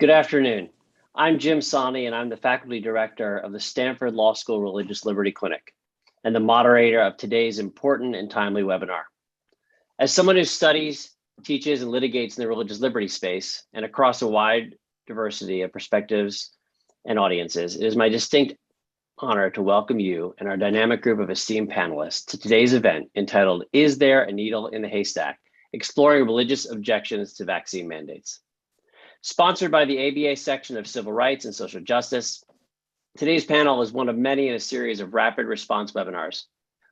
Good afternoon. I'm Jim Sani, and I'm the faculty director of the Stanford Law School Religious Liberty Clinic and the moderator of today's important and timely webinar. As someone who studies, teaches, and litigates in the religious liberty space and across a wide diversity of perspectives and audiences, it is my distinct honor to welcome you and our dynamic group of esteemed panelists to today's event entitled, Is There a Needle in the Haystack? Exploring Religious Objections to Vaccine Mandates. Sponsored by the ABA section of Civil Rights and Social Justice, today's panel is one of many in a series of rapid response webinars.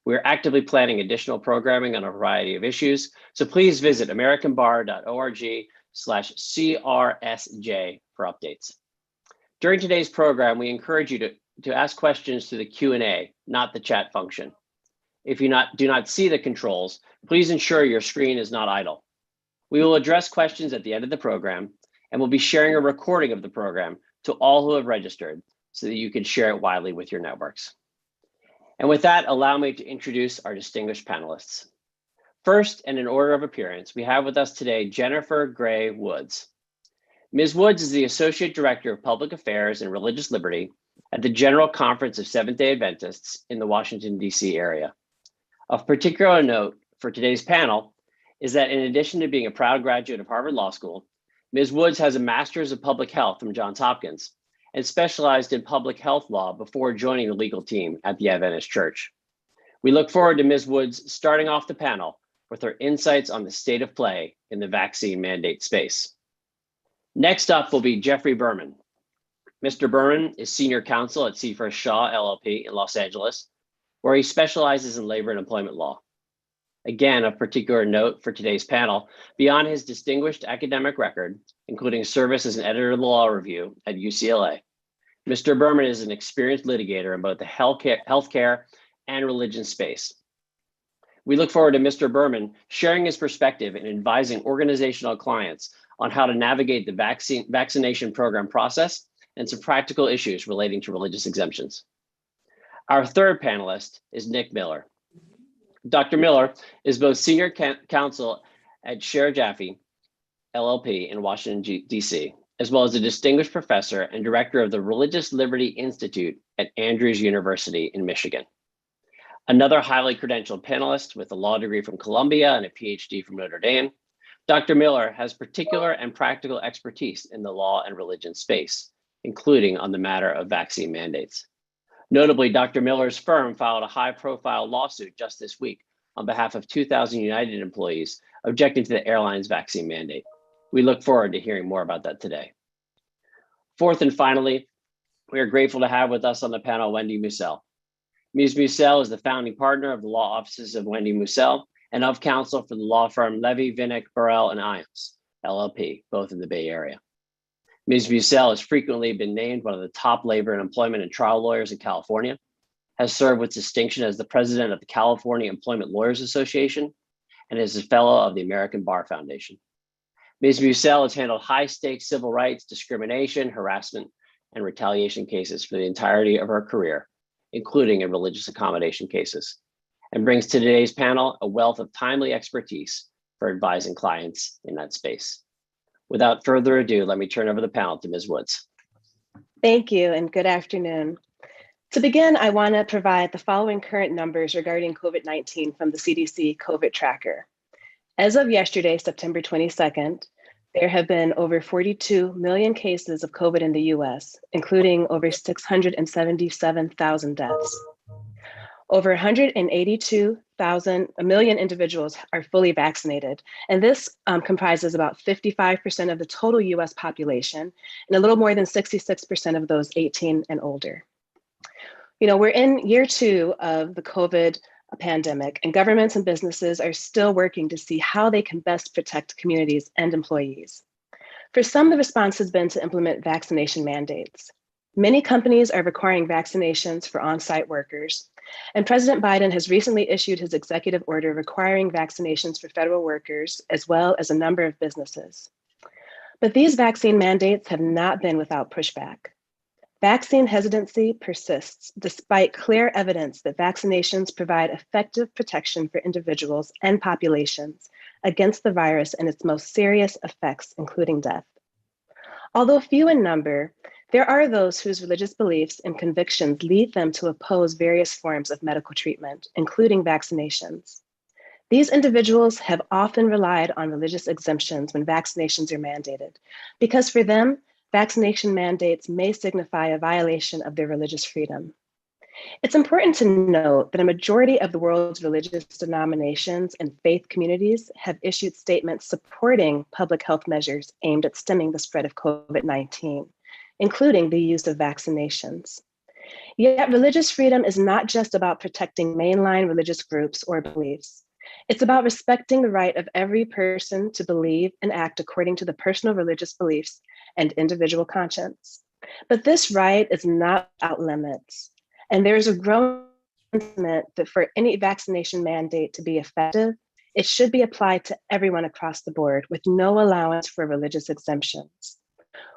We are actively planning additional programming on a variety of issues, so please visit americanbar.org/CRSJ for updates. During today's program, we encourage you to ask questions through the Q&A, not the chat function. If you do not see the controls, please ensure your screen is not idle. We will address questions at the end of the program, and we'll be sharing a recording of the program to all who have registered so that you can share it widely with your networks. And with that, allow me to introduce our distinguished panelists. First, and in order of appearance, we have with us today Jennifer Gray Woods. Ms. Woods is the Associate Director of Public Affairs and Religious Liberty at the General Conference of Seventh-day Adventists in the Washington, D.C. area. Of particular note for today's panel is that in addition to being a proud graduate of Harvard Law School, Ms. Woods has a Master's of Public Health from Johns Hopkins and specialized in public health law before joining the legal team at the Adventist Church. We look forward to Ms. Woods starting off the panel with her insights on the state of play in the vaccine mandate space. Next up will be Jeffrey Berman. Mr. Berman is Senior Counsel at Seifert Shaw LLP in Los Angeles, where he specializes in labor and employment law. Again, of particular note for today's panel, beyond his distinguished academic record, including service as an editor of the Law Review at UCLA, Mr. Berman is an experienced litigator in both the healthcare and religion space. We look forward to Mr. Berman sharing his perspective and advising organizational clients on how to navigate the vaccination program process and some practical issues relating to religious exemptions. Our third panelist is Nick Miller. Dr. Miller is both Senior Counsel at Sher Jaffe LLP in Washington, D.C., as well as a distinguished professor and director of the Religious Liberty Institute at Andrews University in Michigan. Another highly credentialed panelist with a law degree from Columbia and a PhD from Notre Dame, Dr. Miller has particular and practical expertise in the law and religion space, including on the matter of vaccine mandates. Notably, Dr. Miller's firm filed a high-profile lawsuit just this week on behalf of 2,000 United employees objecting to the airline's vaccine mandate. We look forward to hearing more about that today. Fourth and finally, we are grateful to have with us on the panel Wendy Mussel. Ms. Mussel is the founding partner of the law offices of Wendy Mussel and of counsel for the law firm Levy, Vinnick, Burrell, and Iams, LLP, both in the Bay Area. Ms. Mussel has frequently been named one of the top labor and employment and trial lawyers in California, has served with distinction as the president of the California Employment Lawyers Association, and is a fellow of the American Bar Foundation. Ms. Mussel has handled high-stakes civil rights, discrimination, harassment, and retaliation cases for the entirety of her career, including in religious accommodation cases, and brings to today's panel a wealth of timely expertise for advising clients in that space. Without further ado, let me turn over the panel to Ms. Woods. Thank you and good afternoon. To begin, I want to provide the following current numbers regarding COVID-19 from the CDC COVID tracker. As of yesterday, September 22nd, there have been over 42 million cases of COVID in the US, including over 677,000 deaths. Over 182 million individuals are fully vaccinated, and this comprises about 55% of the total US population, and a little more than 66% of those 18 and older. You know, we're in year 2 of the COVID pandemic, and governments and businesses are still working to see how they can best protect communities and employees. For some, the response has been to implement vaccination mandates. Many companies are requiring vaccinations for on-site workers, and President Biden has recently issued his executive order requiring vaccinations for federal workers, as well as a number of businesses. But these vaccine mandates have not been without pushback. Vaccine hesitancy persists despite clear evidence that vaccinations provide effective protection for individuals and populations against the virus and its most serious effects, including death. Although few in number, there are those whose religious beliefs and convictions lead them to oppose various forms of medical treatment, including vaccinations. These individuals have often relied on religious exemptions when vaccinations are mandated, because for them, vaccination mandates may signify a violation of their religious freedom. It's important to note that a majority of the world's religious denominations and faith communities have issued statements supporting public health measures aimed at stemming the spread of COVID-19, including the use of vaccinations. Yet religious freedom is not just about protecting mainline religious groups or beliefs. It's about respecting the right of every person to believe and act according to the personal religious beliefs and individual conscience. But this right is not without limits. And there is a growing sentiment that for any vaccination mandate to be effective, it should be applied to everyone across the board with no allowance for religious exemptions.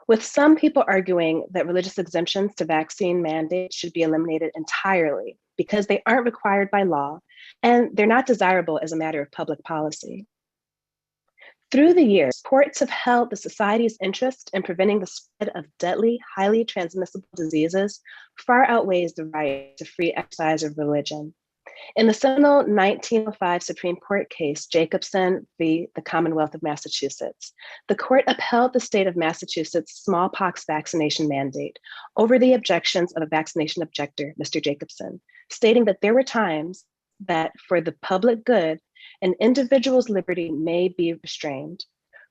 With some people arguing that religious exemptions to vaccine mandates should be eliminated entirely because they aren't required by law and they're not desirable as a matter of public policy. Through the years, courts have held the society's interest in preventing the spread of deadly, highly transmissible diseases far outweighs the right to free exercise of religion. In the seminal 1905 Supreme Court case, Jacobson v. the Commonwealth of Massachusetts, the court upheld the state of Massachusetts' smallpox vaccination mandate over the objections of a vaccination objector, Mr. Jacobson, stating that there were times that for the public good, an individual's liberty may be restrained.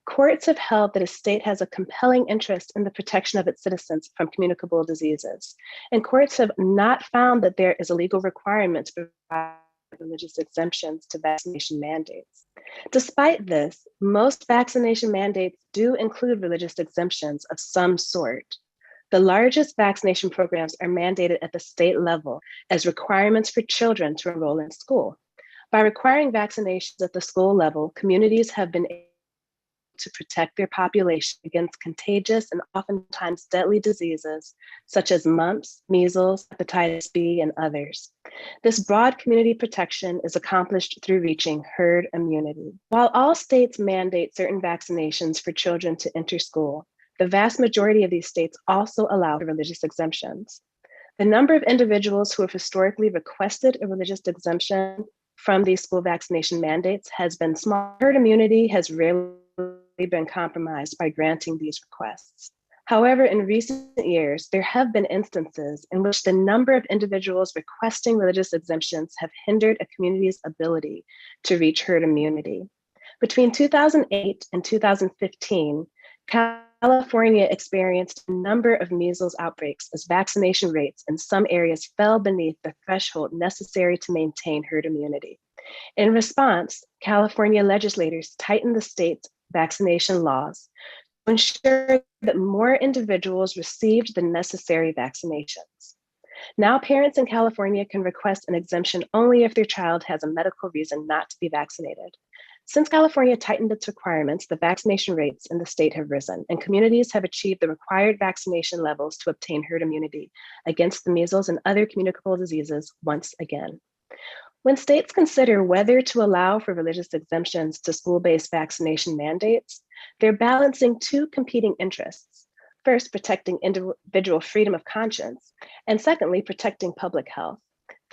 Courts have held that a state has a compelling interest in the protection of its citizens from communicable diseases, and courts have not found that there is a legal requirement to provide religious exemptions to vaccination mandates. Despite this, most vaccination mandates do include religious exemptions of some sort. The largest vaccination programs are mandated at the state level as requirements for children to enroll in school. By requiring vaccinations at the school level, communities have been able to protect their population against contagious and oftentimes deadly diseases such as mumps, measles, hepatitis B, and others. This broad community protection is accomplished through reaching herd immunity. While all states mandate certain vaccinations for children to enter school, the vast majority of these states also allow for religious exemptions. The number of individuals who have historically requested a religious exemption from these school vaccination mandates has been small. Herd immunity has rarely been compromised by granting these requests. However, in recent years, there have been instances in which the number of individuals requesting religious exemptions have hindered a community's ability to reach herd immunity. Between 2008 and 2015, California experienced a number of measles outbreaks as vaccination rates in some areas fell beneath the threshold necessary to maintain herd immunity. In response, California legislators tightened the state's vaccination laws to ensure that more individuals received the necessary vaccinations. Now, parents in California can request an exemption only if their child has a medical reason not to be vaccinated. Since California tightened its requirements, the vaccination rates in the state have risen, and communities have achieved the required vaccination levels to obtain herd immunity against the measles and other communicable diseases once again. When states consider whether to allow for religious exemptions to school-based vaccination mandates, they're balancing two competing interests. First, protecting individual freedom of conscience, and secondly, protecting public health.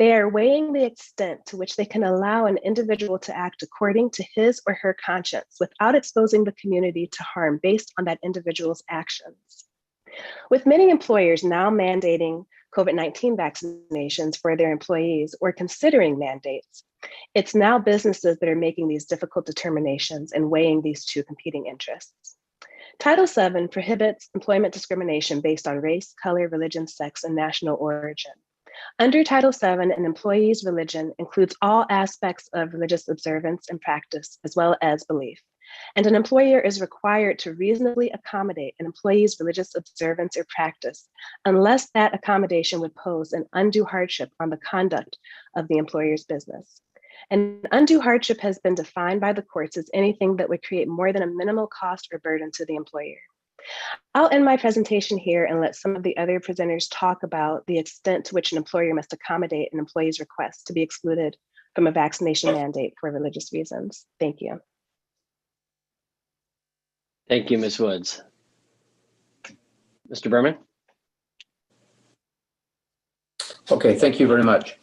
They are weighing the extent to which they can allow an individual to act according to his or her conscience without exposing the community to harm based on that individual's actions. With many employers now mandating COVID-19 vaccinations for their employees or considering mandates, it's now businesses that are making these difficult determinations and weighing these two competing interests. Title VII prohibits employment discrimination based on race, color, religion, sex, and national origin. Under Title VII, an employee's religion includes all aspects of religious observance and practice, as well as belief. And an employer is required to reasonably accommodate an employee's religious observance or practice, unless that accommodation would pose an undue hardship on the conduct of the employer's business. And undue hardship has been defined by the courts as anything that would create more than a minimal cost or burden to the employer. I'll end my presentation here and let some of the other presenters talk about the extent to which an employer must accommodate an employee's request to be excluded from a vaccination mandate for religious reasons. Thank you. Thank you, Ms. Woods. Mr. Berman? Okay, thank you very much.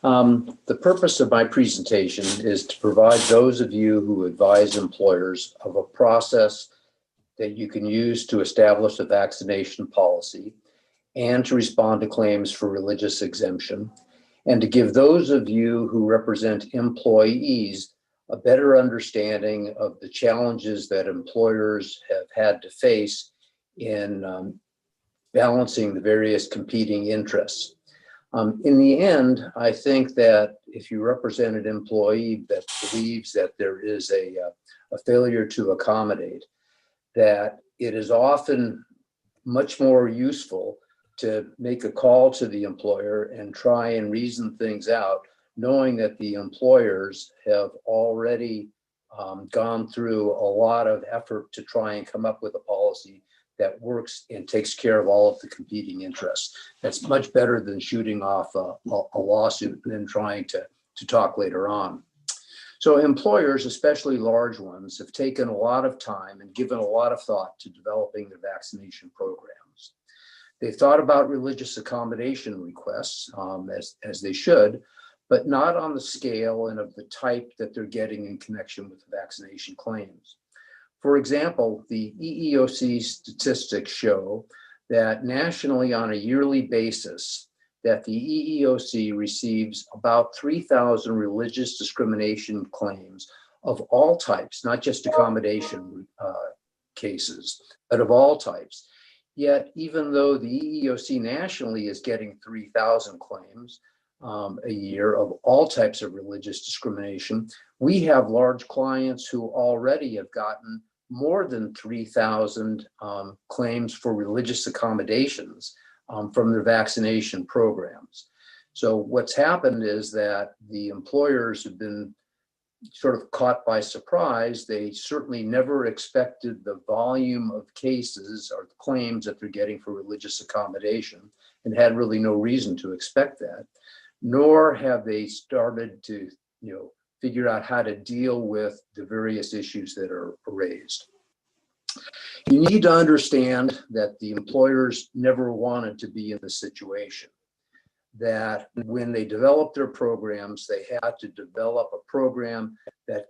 The purpose of my presentation is to provide those of you who advise employers of a process that you can use to establish a vaccination policy and to respond to claims for religious exemption, and to give those of you who represent employees a better understanding of the challenges that employers have had to face in balancing the various competing interests. In the end, I think that if you represent an employee that believes that there is a failure to accommodate, that it is often much more useful to make a call to the employer and try and reason things out, knowing that the employers have already gone through a lot of effort to try and come up with a policy that works and takes care of all of the competing interests. That's much better than shooting off a lawsuit and then trying to talk later on. So employers, especially large ones, have taken a lot of time and given a lot of thought to developing their vaccination programs. They've thought about religious accommodation requests, as they should, but not on the scale and of the type that they're getting in connection with vaccination claims. For example, the EEOC statistics show that nationally on a yearly basis, that the EEOC receives about 3,000 religious discrimination claims of all types, not just accommodation cases, but of all types. Yet, even though the EEOC nationally is getting 3,000 claims a year of all types of religious discrimination, we have large clients who already have gotten more than 3,000 claims for religious accommodations from their vaccination programs. So what's happened is that the employers have been sort of caught by surprise. They certainly never expected the volume of cases or claims that they're getting for religious accommodation, and had really no reason to expect that, nor have they started to figure out how to deal with the various issues that are raised. You need to understand that the employers never wanted to be in this situation, that when they developed their programs, they had to develop a program that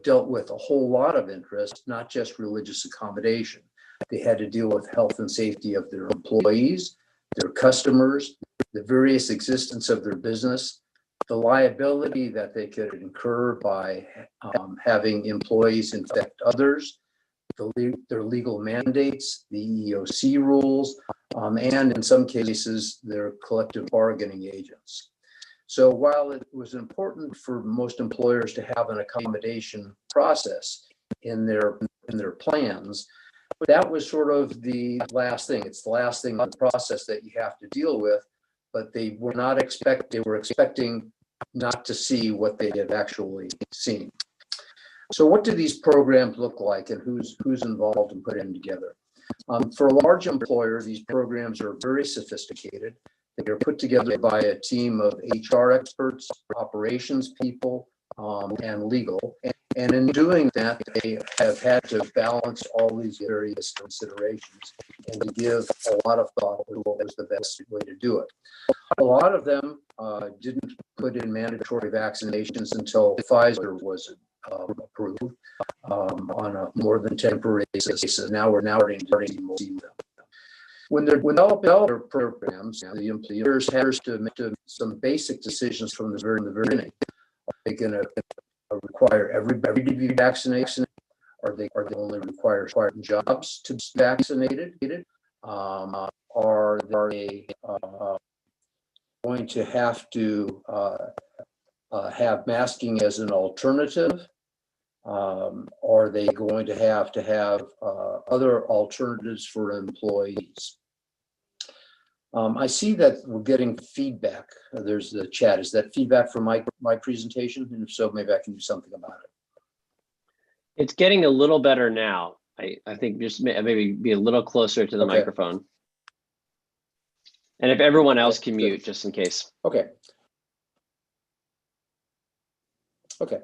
dealt with a whole lot of interests, not just religious accommodation. They had to deal with health and safety of their employees, their customers, the various existence of their business, the liability that they could incur by having employees infect others, their legal mandates, the EEOC rules, and in some cases, their collective bargaining agents. So while it was important for most employers to have an accommodation process in their plans, that was sort of the last thing. It's the last thing in the process that you have to deal with, but they were expecting not to see what they have actually seen. So what do these programs look like, and who's involved in putting them together? For a large employer, these programs are very sophisticated. They are put together by a team of HR experts, operations people, and legal. And in doing that, they have had to balance all these various considerations and to give a lot of thought to what was the best way to do it. A lot of them didn't put in mandatory vaccinations until Pfizer was approved on a more than temporary basis. Now we're starting to see them. When they're developing their programs, the employers have to make some basic decisions from the very beginning. Are they going to require everybody to be vaccinated? Are they only require certain jobs to be vaccinated? Are they going to have to have masking as an alternative? Are they going to have other alternatives for employees? I see that we're getting feedback. There's the chat. Is that feedback from my presentation? And if so, maybe I can do something about it. It's getting a little better now. I think just maybe be a little closer to the microphone. And if everyone else can mute, just in case. Okay. Okay.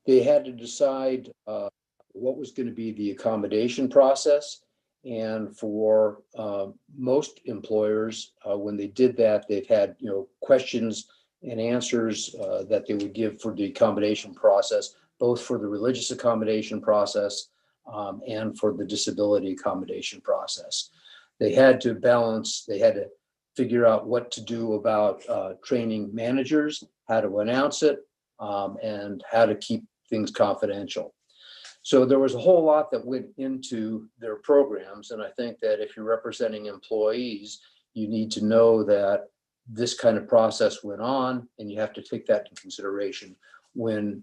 They had to decide what was going to be the accommodation process And for most employers, when they did that, they've had questions and answers that they would give for the accommodation process, both for the religious accommodation process and for the disability accommodation process. They had to balance, they had to figure out what to do about training managers, how to announce it, and how to keep things confidential. So there was a whole lot that went into their programs. And I think that if you're representing employees, you need to know that this kind of process went on, and you have to take that into consideration when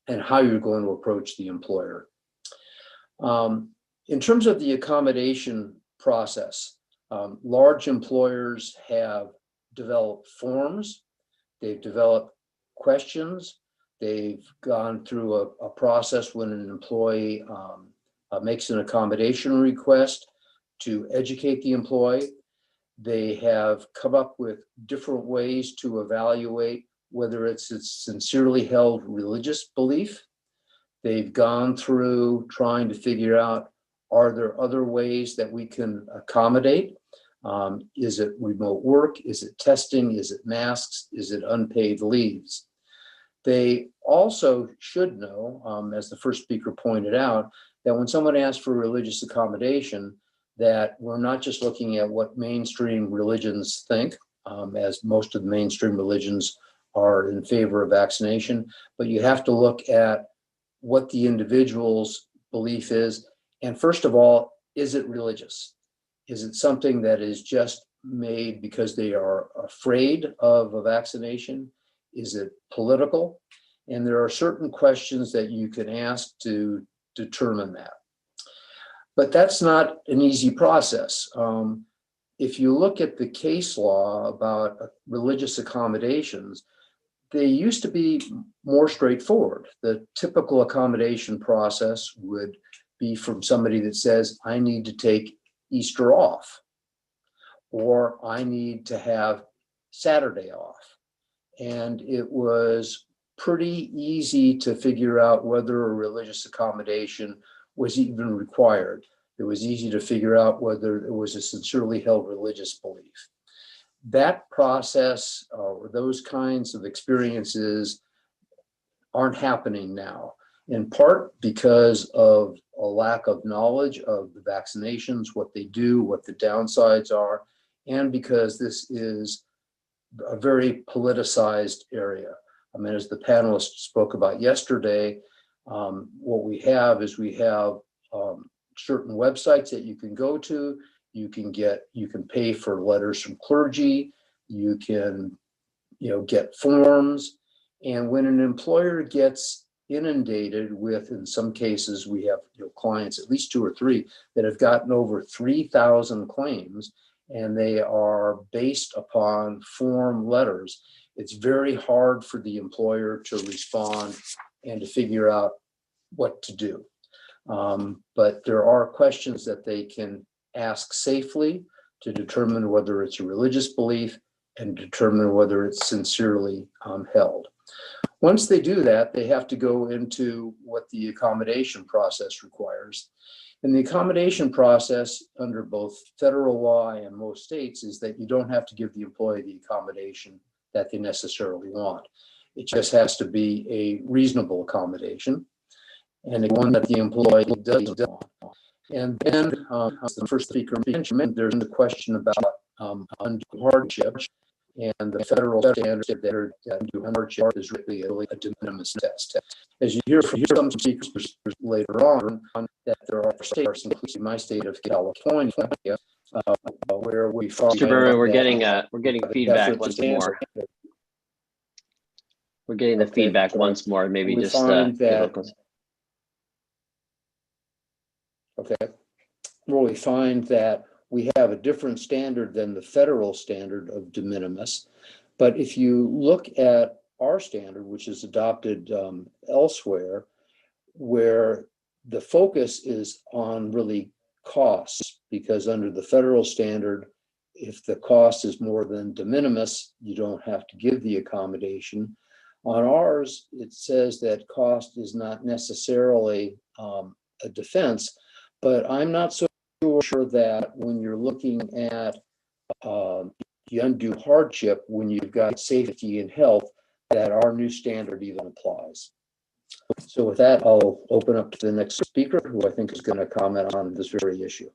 and how you're going to approach the employer. In terms of the accommodation process, large employers have developed forms, they've developed questions, they've gone through a process when an employee makes an accommodation request to educate the employee. They have come up with different ways to evaluate whether it's a sincerely held religious belief. They've gone through trying to figure out, are there other ways that we can accommodate? Is it remote work? Is it testing? Is it masks? Is it unpaid leaves? They also should know, as the first speaker pointed out, that when someone asks for religious accommodation, that we're not just looking at what mainstream religions think, as most of the mainstream religions are in favor of vaccination, but you have to look at what the individual's belief is. And first of all, is it religious? Is it something that is just made because they are afraid of a vaccination? Is it political? And there are certain questions that you can ask to determine that. But that's not an easy process. If you look at the case law about religious accommodations, they used to be more straightforward. The typical accommodation process would be from somebody that says, I need to take Easter off, or I need to have Saturday off. And it was pretty easy to figure out whether a religious accommodation was even required. It was easy to figure out whether it was a sincerely held religious belief. That process or those kinds of experiences aren't happening now, in part because of a lack of knowledge of the vaccinations, what they do, what the downsides are, and because this is a very politicized area. I mean, as the panelists spoke about yesterday, what we have is we have certain websites that you can go to. You can pay for letters from clergy. You can, get forms. And when an employer gets inundated with, in some cases, we have clients, at least 2 or 3, that have gotten over 3,000 claims, and they are based upon form letters. It's very hard for the employer to respond and to figure out what to do. But there are questions that they can ask safely to determine whether it's a religious belief and determine whether it's sincerely held. Once they do that, they have to go into what the accommodation process requires. And the accommodation process under both federal law and most states is that you don't have to give the employee the accommodation that they necessarily want. It just has to be a reasonable accommodation and one that the employee does want. And then, as the first speaker mentioned, there's the question about undue hardship, and the federal standard that undue hardship is really a de minimis test. As you hear from some speakers later on, that there are states, including my state of California, where we find Mr. Berman, we're getting feedback once more. We're getting the feedback once more. Maybe just where we find that we have a different standard than the federal standard of de minimis. But if you look at our standard, which is adopted elsewhere, where the focus is on really costs, because under the federal standard, if the cost is more than de minimis, you don't have to give the accommodation. On ours, it says that cost is not necessarily a defense, but I'm not so sure that when you're looking at the undue hardship, when you've got safety and health, that our new standard even applies. So with that, I'll open up to the next speaker, who I think is going to comment on this very issue.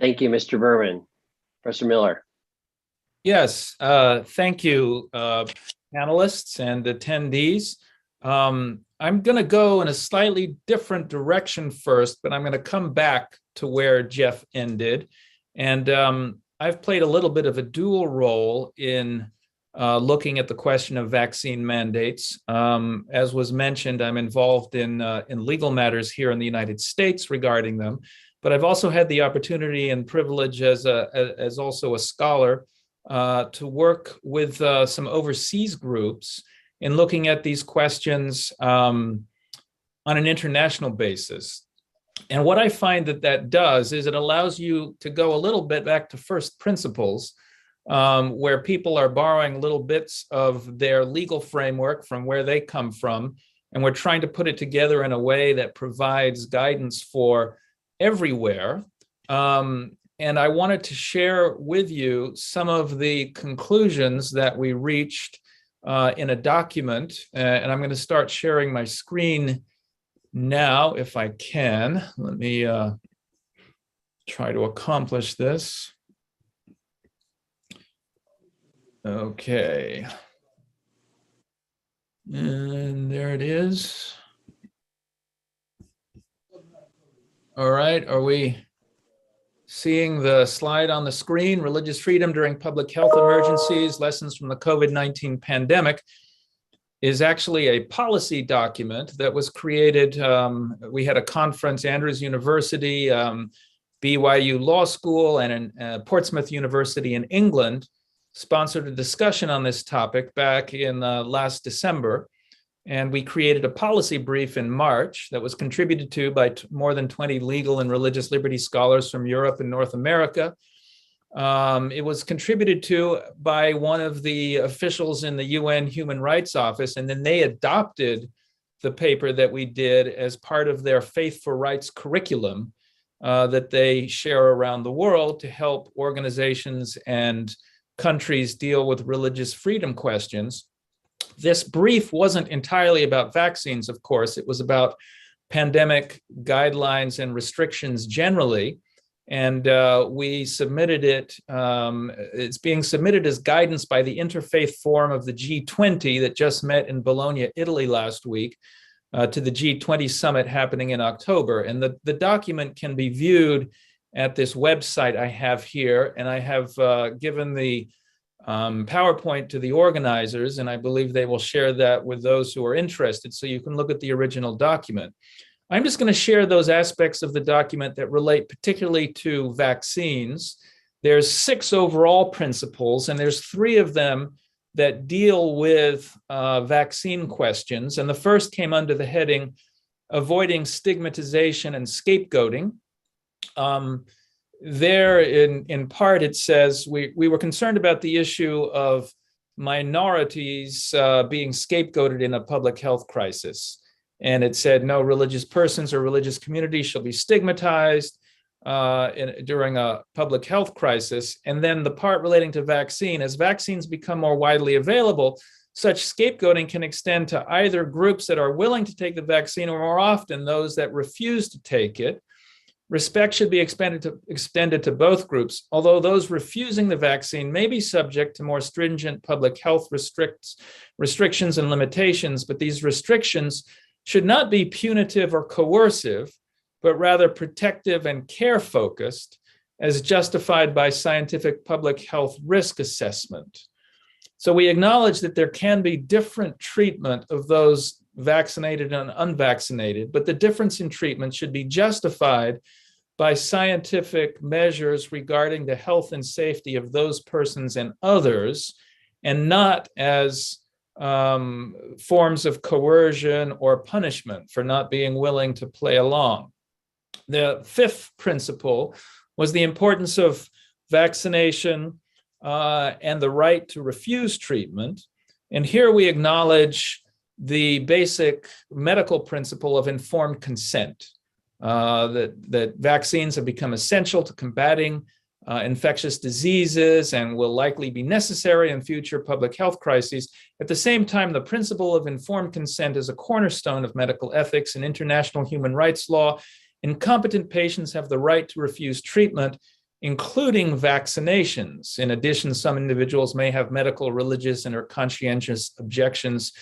Thank you, Mr. Berman. Professor Miller. Yes, thank you, panelists and attendees. I'm going to go in a slightly different direction first, but I'm going to come back to where Jeff ended. And I've played a little bit of a dual role in looking at the question of vaccine mandates. As was mentioned, I'm involved in legal matters here in the United States regarding them, but I've also had the opportunity and privilege as also a scholar to work with some overseas groups in looking at these questions on an international basis. And what I find that does is it allows you to go a little bit back to first principles, where people are borrowing little bits of their legal framework from where they come from, and we're trying to put it together in a way that provides guidance for everywhere. And I wanted to share with you some of the conclusions that we reached in a document, and I'm going to start sharing my screen now if I can. Let me try to accomplish this. Okay. And there it is. All right, are we seeing the slide on the screen? Religious freedom during public health emergencies, lessons from the COVID-19 pandemic, is actually a policy document that was created. We had a conference, Andrews University, BYU Law School, and Portsmouth University in England sponsored a discussion on this topic back in last December. And we created a policy brief in March that was contributed to by more than 20 legal and religious liberty scholars from Europe and North America. It was contributed to by one of the officials in the UN Human Rights Office, and then they adopted the paper that we did as part of their Faith for Rights curriculum that they share around the world to help organizations and countries deal with religious freedom questions. This brief wasn't entirely about vaccines, of course. It was about pandemic guidelines and restrictions generally. And we submitted it. It's being submitted as guidance by the Interfaith Forum of the G20 that just met in Bologna, Italy last week, to the G20 summit happening in October. And the document can be viewed at this website I have here. And I have given the PowerPoint to the organizers, and I believe they will share that with those who are interested, so you can look at the original document. I'm just going to share those aspects of the document that relate particularly to vaccines. There's 6 overall principles, and there's 3 of them that deal with vaccine questions. And the first came under the heading, avoiding stigmatization and scapegoating. There, in part, it says we were concerned about the issue of minorities being scapegoated in a public health crisis. And it said no religious persons or religious communities shall be stigmatized during a public health crisis. And then the part relating to vaccine, as vaccines become more widely available, such scapegoating can extend to either groups that are willing to take the vaccine or more often those that refuse to take it. Respect should be extended to both groups, although those refusing the vaccine may be subject to more stringent public health restrictions and limitations, but these restrictions should not be punitive or coercive, but rather protective and care-focused, as justified by scientific public health risk assessment. So we acknowledge that there can be different treatment of those vaccinated and unvaccinated, but the difference in treatment should be justified by scientific measures regarding the health and safety of those persons and others, and not as forms of coercion or punishment for not being willing to play along. The 5th principle was the importance of vaccination and the right to refuse treatment. And here we acknowledge the basic medical principle of informed consent, that vaccines have become essential to combating infectious diseases and will likely be necessary in future public health crises. At the same time, the principle of informed consent is a cornerstone of medical ethics and international human rights law. Incompetent patients have the right to refuse treatment, including vaccinations. In addition, some individuals may have medical, religious, and or conscientious objections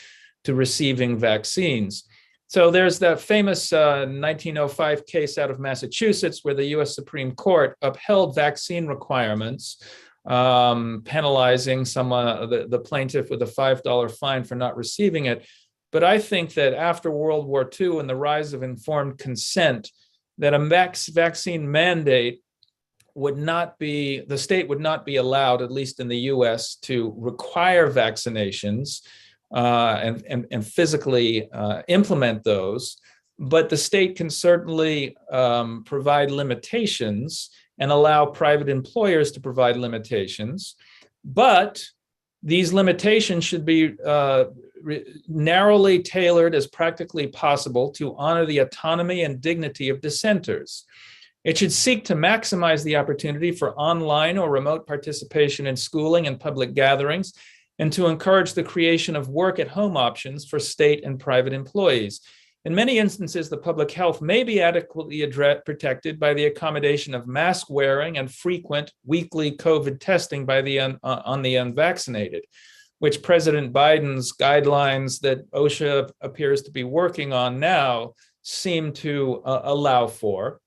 to receiving vaccines. So there's that famous 1905 case out of Massachusetts where the US Supreme Court upheld vaccine requirements, penalizing the plaintiff with a $5 fine for not receiving it. But I think that after World War II and the rise of informed consent, that a vaccine mandate the state would not be allowed, at least in the US, to require vaccinations and physically implement those, but the state can certainly provide limitations and allow private employers to provide limitations. But these limitations should be narrowly tailored as practically possible to honor the autonomy and dignity of dissenters. It should seek to maximize the opportunity for online or remote participation in schooling and public gatherings, and to encourage the creation of work-at-home options for state and private employees. In many instances, the public health may be adequately protected by the accommodation of mask wearing and frequent weekly COVID testing by on the unvaccinated, which President Biden's guidelines that OSHA appears to be working on now seem to allow for.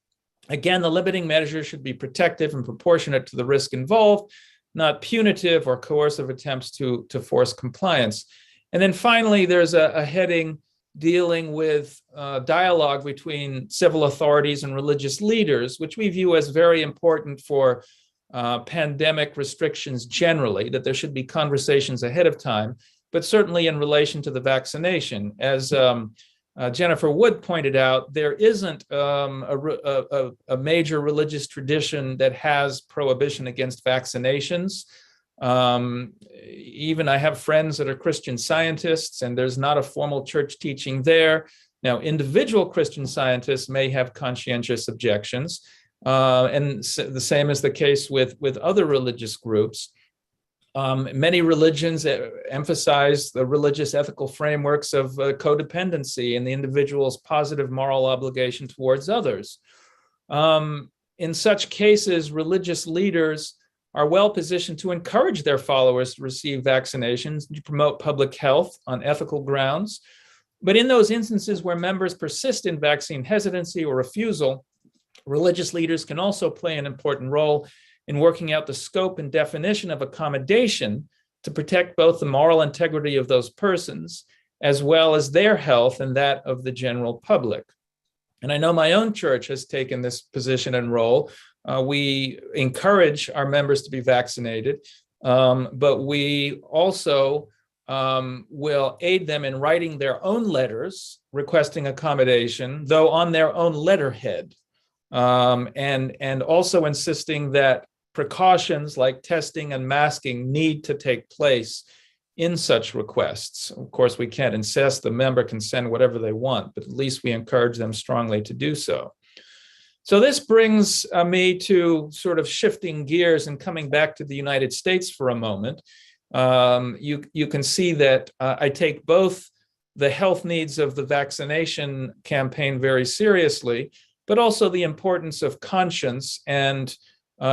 Again, the limiting measures should be protective and proportionate to the risk involved, not punitive or coercive attempts to force compliance. And then finally, there's a heading dealing with dialogue between civil authorities and religious leaders, which we view as very important for pandemic restrictions generally, that there should be conversations ahead of time, but certainly in relation to the vaccination. As Jennifer Wood pointed out, there isn't a major religious tradition that has prohibition against vaccinations. Even I have friends that are Christian Scientists, and there's not a formal church teaching there. Now, individual Christian Scientists may have conscientious objections, and the same is the case with other religious groups. Many religions emphasize the religious ethical frameworks of codependency and the individual's positive moral obligation towards others. In such cases, religious leaders are well positioned to encourage their followers to receive vaccinations, to promote public health on ethical grounds. But in those instances where members persist in vaccine hesitancy or refusal, religious leaders can also play an important role in working out the scope and definition of accommodation to protect both the moral integrity of those persons, as well as their health and that of the general public. And I know my own church has taken this position and role. We encourage our members to be vaccinated, but we also will aid them in writing their own letters requesting accommodation, though on their own letterhead, and also insisting that precautions like testing and masking need to take place in such requests. Of course, we can't insist. The member can send whatever they want, but at least we encourage them strongly to do so. So this brings me to sort of shifting gears and coming back to the United States for a moment. You can see that I take both the health needs of the vaccination campaign very seriously, but also the importance of conscience and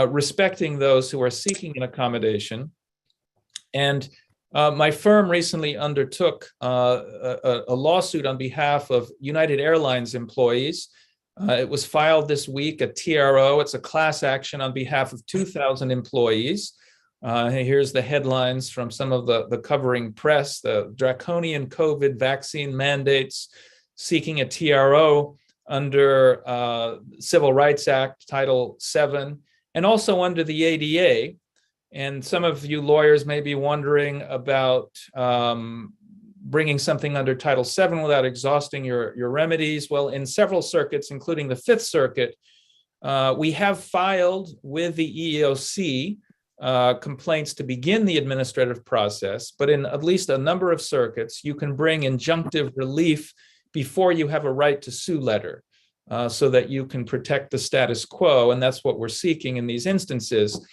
respecting those who are seeking an accommodation. And my firm recently undertook a lawsuit on behalf of United Airlines employees. It was filed this week at TRO. It's a class action on behalf of 2,000 employees. Here's the headlines from some of the covering press: the draconian COVID vaccine mandates, seeking a TRO under Civil Rights Act, Title VII, and also under the ADA. And some of you lawyers may be wondering about bringing something under Title VII without exhausting your remedies. Well, in several circuits, including the Fifth Circuit, we have filed with the EEOC complaints to begin the administrative process, but in at least a number of circuits, you can bring injunctive relief before you have a right to sue letter, so that you can protect the status quo. And that's what we're seeking in these instances.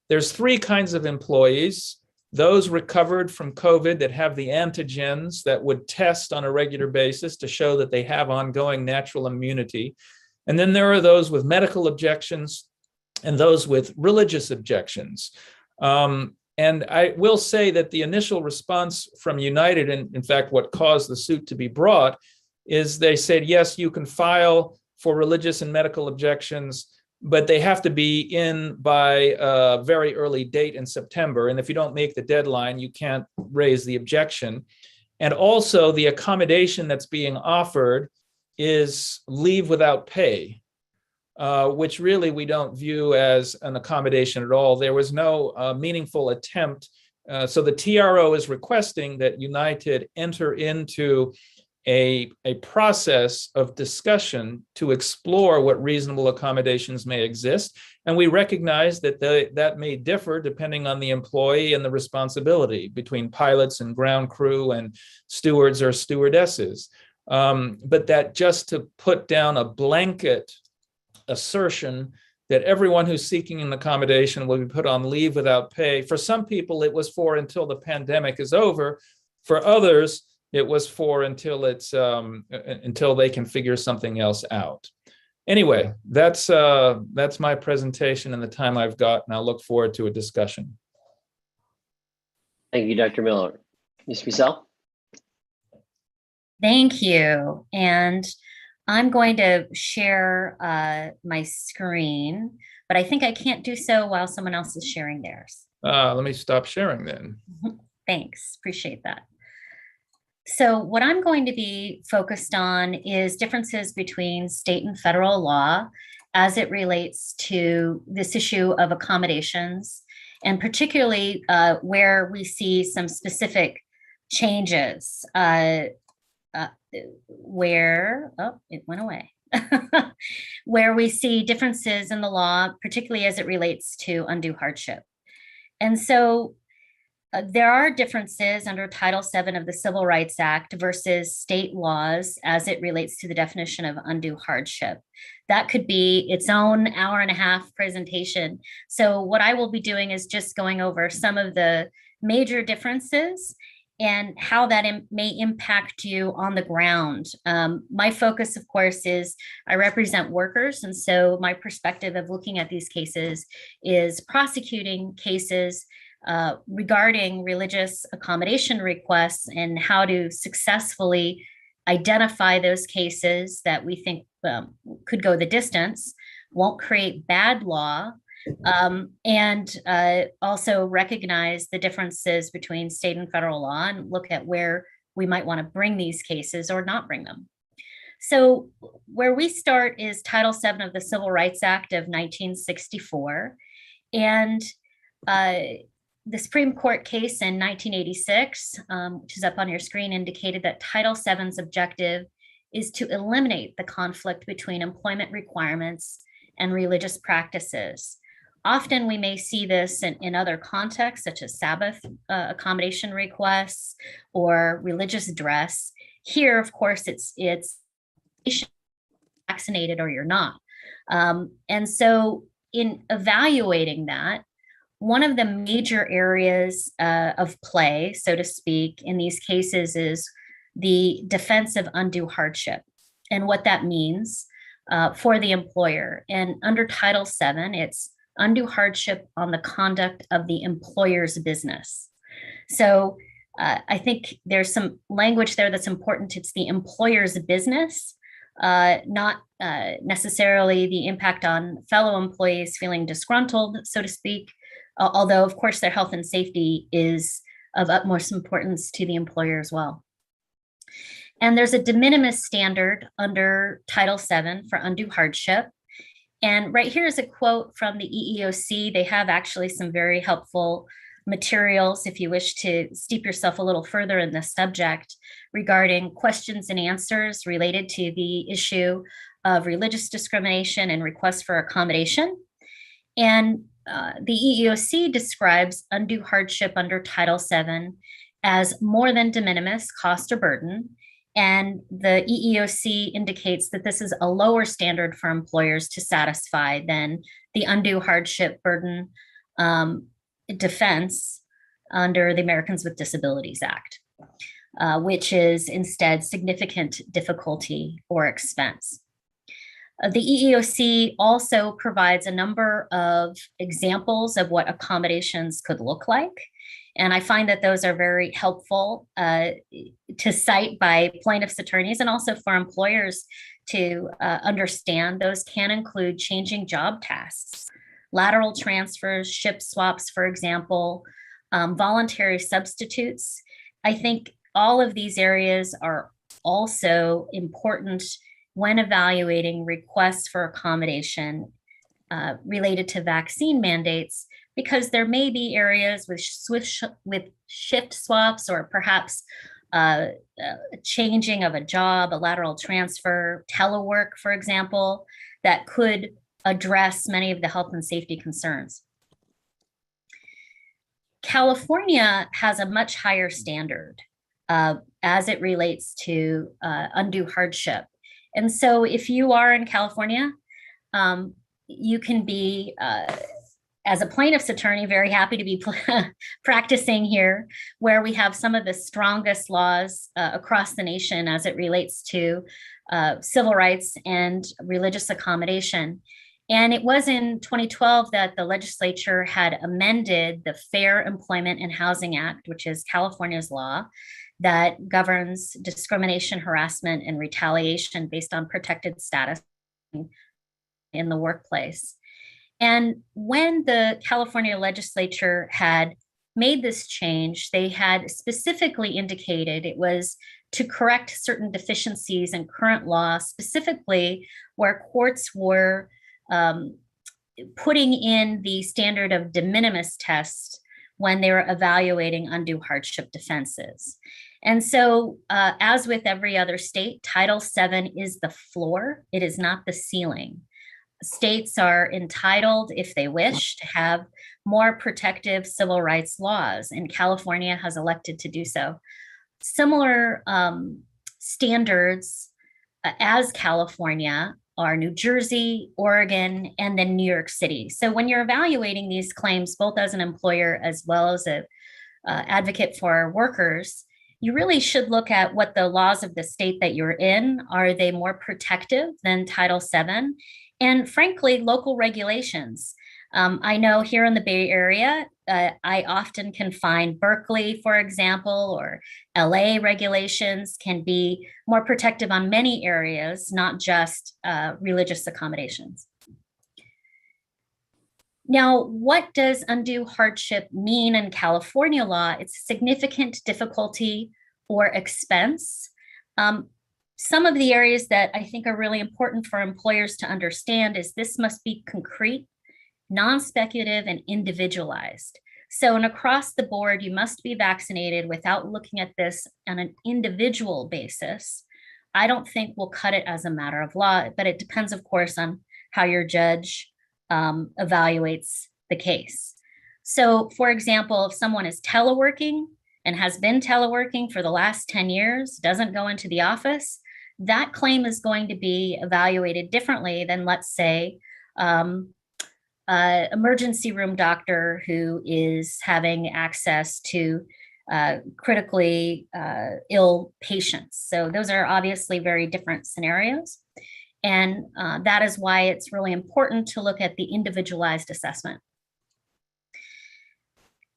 There's three kinds of employees: those recovered from COVID that have the antigens that would test on a regular basis to show that they have ongoing natural immunity. And then there are those with medical objections and those with religious objections. And I will say that the initial response from United, and in fact, what caused the suit to be brought, is they said, yes, you can file for religious and medical objections, but they have to be in by a very early date in September. And if you don't make the deadline, you can't raise the objection. And also the accommodation that's being offered is leave without pay, which really we don't view as an accommodation at all. There was no meaningful attempt. So the TRO is requesting that United enter into a process of discussion to explore what reasonable accommodations may exist. And we recognize that that may differ depending on the employee and the responsibility between pilots and ground crew and stewards or stewardesses. But that just to put down a blanket assertion that everyone who's seeking an accommodation will be put on leave without pay. For some people, it was for until the pandemic is over. For others, it was for until they can figure something else out. Anyway, that's my presentation and the time I've got, and I'll look forward to a discussion. Thank you, Dr. Miller. Ms. Michel? Thank you. And I'm going to share my screen, but I think I can't do so while someone else is sharing theirs. Let me stop sharing then. Thanks, appreciate that. So what I'm going to be focused on is differences between state and federal law as it relates to this issue of accommodations, and particularly where we see some specific changes where, oh, it went away, where we see differences in the law, particularly as it relates to undue hardship. And so there are differences under Title VII of the Civil Rights Act versus state laws as it relates to the definition of undue hardship. That could be its own hour-and-a-half presentation. So what I will be doing is just going over some of the major differences and how that may impact you on the ground. My focus, of course, is I represent workers. And so my perspective of looking at these cases is prosecuting cases regarding religious accommodation requests and how to successfully identify those cases that we think could go the distance, won't create bad law, and also recognize the differences between state and federal law and look at where we might want to bring these cases or not bring them. So where we start is Title VII of the Civil Rights Act of 1964. And the Supreme Court case in 1986, which is up on your screen, indicated that Title VII's objective is to eliminate the conflict between employment requirements and religious practices. Often we may see this in other contexts, such as Sabbath accommodation requests or religious dress. Here, of course, it's vaccinated or you're not. And so in evaluating that, one of the major areas of play, so to speak, in these cases is the defense of undue hardship and what that means for the employer. And under Title VII, it's undue hardship on the conduct of the employer's business. So I think there's some language there that's important. It's the employer's business, not necessarily the impact on fellow employees feeling disgruntled, so to speak, although of course their health and safety is of utmost importance to the employer as well. And there's a de minimis standard under Title VII for undue hardship. And right here is a quote from the EEOC. They have actually some very helpful materials if you wish to steep yourself a little further in this subject regarding questions and answers related to the issue of religious discrimination and requests for accommodation. And the EEOC describes undue hardship under Title VII as more than de minimis cost or burden. And the EEOC indicates that this is a lower standard for employers to satisfy than the undue hardship burden defense under the Americans with Disabilities Act, which is instead significant difficulty or expense. The EEOC also provides a number of examples of what accommodations could look like. And I find that those are very helpful to cite by plaintiffs' attorneys and also for employers to understand. Those can include changing job tasks, lateral transfers, ship swaps, for example, voluntary substitutes. I think all of these areas are also important when evaluating requests for accommodation related to vaccine mandates, because there may be areas with shift swaps or perhaps changing of a job, a lateral transfer, telework, for example, that could address many of the health and safety concerns. California has a much higher standard as it relates to undue hardship. And so if you are in California, you can be, as a plaintiff's attorney, very happy to be practicing here, where we have some of the strongest laws across the nation as it relates to civil rights and religious accommodation. And it was in 2012 that the legislature had amended the Fair Employment and Housing Act, which is California's law, that governs discrimination, harassment, and retaliation based on protected status in the workplace. And when the California legislature had made this change, they had specifically indicated it was to correct certain deficiencies in current law, specifically where courts were putting in the standard of de minimis test when they were evaluating undue hardship defenses. And so, as with every other state, Title VII is the floor. It is not the ceiling. States are entitled, if they wish, to have more protective civil rights laws, and California has elected to do so. Similar standards as California are New Jersey, Oregon, and then New York City. So when you're evaluating these claims, both as an employer as well as an advocate for workers, you really should look at what the laws of the state that you're in. Are they more protective than Title VII? And frankly, local regulations. I know here in the Bay Area, I often can find Berkeley, for example, or LA regulations can be more protective on many areas, not just religious accommodations. Now, what does undue hardship mean in California law? It's significant difficulty or expense. Some of the areas that I think are really important for employers to understand is this must be concrete, non-speculative, and individualized. So across the board, you must be vaccinated without looking at this on an individual basis. I don't think we'll cut it as a matter of law, but it depends, of course, on how your judge evaluates the case. So for example, if someone is teleworking and has been teleworking for the last 10 years, doesn't go into the office, that claim is going to be evaluated differently than, let's say, emergency room doctor who is having access to critically ill patients. So those are obviously very different scenarios. And that is why it's really important to look at the individualized assessment.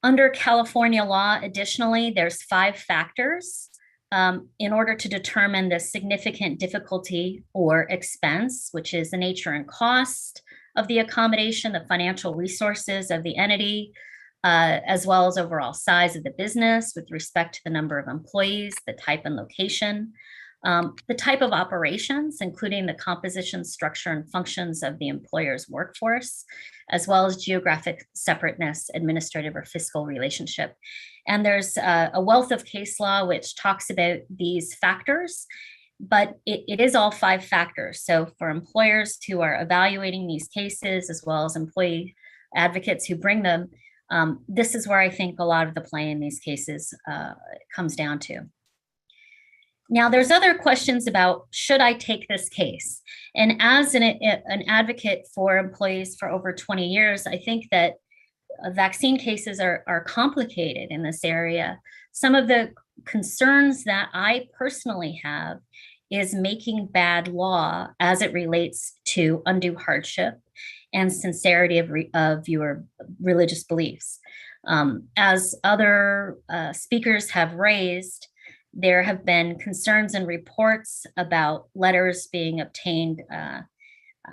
Under California law, additionally, there's 5 factors in order to determine the significant difficulty or expense, which is the nature and cost of the accommodation, the financial resources of the entity, as well as overall size of the business with respect to the number of employees, the type and location, the type of operations, including the composition, structure, and functions of the employer's workforce, as well as geographic separateness, administrative or fiscal relationship. And there's a wealth of case law which talks about these factors, but it is all 5 factors. So for employers who are evaluating these cases, as well as employee advocates who bring them, this is where I think a lot of the play in these cases comes down to. Now, there's other questions about, should I take this case? And as an advocate for employees for over 20 years, I think that vaccine cases are complicated in this area. Some of the concerns that I personally have is making bad law as it relates to undue hardship and sincerity of your religious beliefs. As other speakers have raised, there have been concerns and reports about letters being obtained.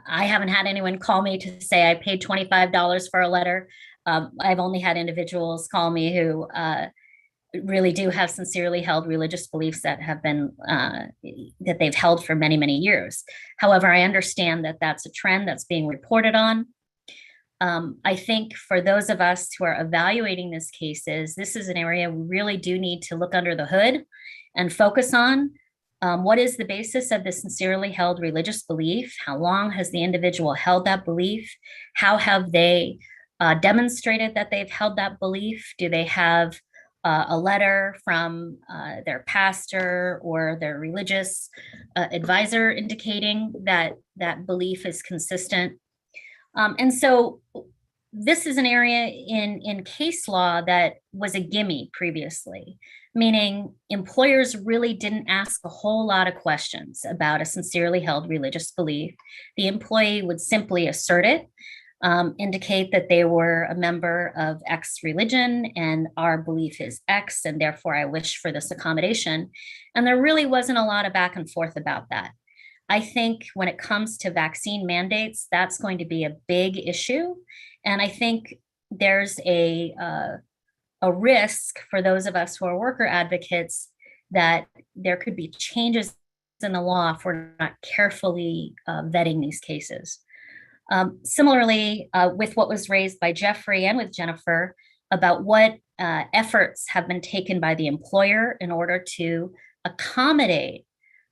I haven't had anyone call me to say I paid $25 for a letter. I've only had individuals call me who really do have sincerely held religious beliefs that have been that they've held for many, many years. However, I understand that that's a trend that's being reported on. I think for those of us who are evaluating these cases, this is an area we really do need to look under the hood and focus on. What is the basis of the sincerely held religious belief? How long has the individual held that belief? How have they demonstrated that they've held that belief? Do they have a letter from their pastor or their religious advisor indicating that that belief is consistent? And so this is an area in case law that was a gimme previously, meaning employers really didn't ask a whole lot of questions about a sincerely held religious belief. The employee would simply assert it, indicate that they were a member of X religion and our belief is X, and therefore I wish for this accommodation. And there really wasn't a lot of back and forth about that. I think when it comes to vaccine mandates, that's going to be a big issue. And I think there's a risk for those of us who are worker advocates that there could be changes in the law if we're not carefully vetting these cases. Similarly, with what was raised by Jeffrey and with Jennifer about what efforts have been taken by the employer in order to accommodate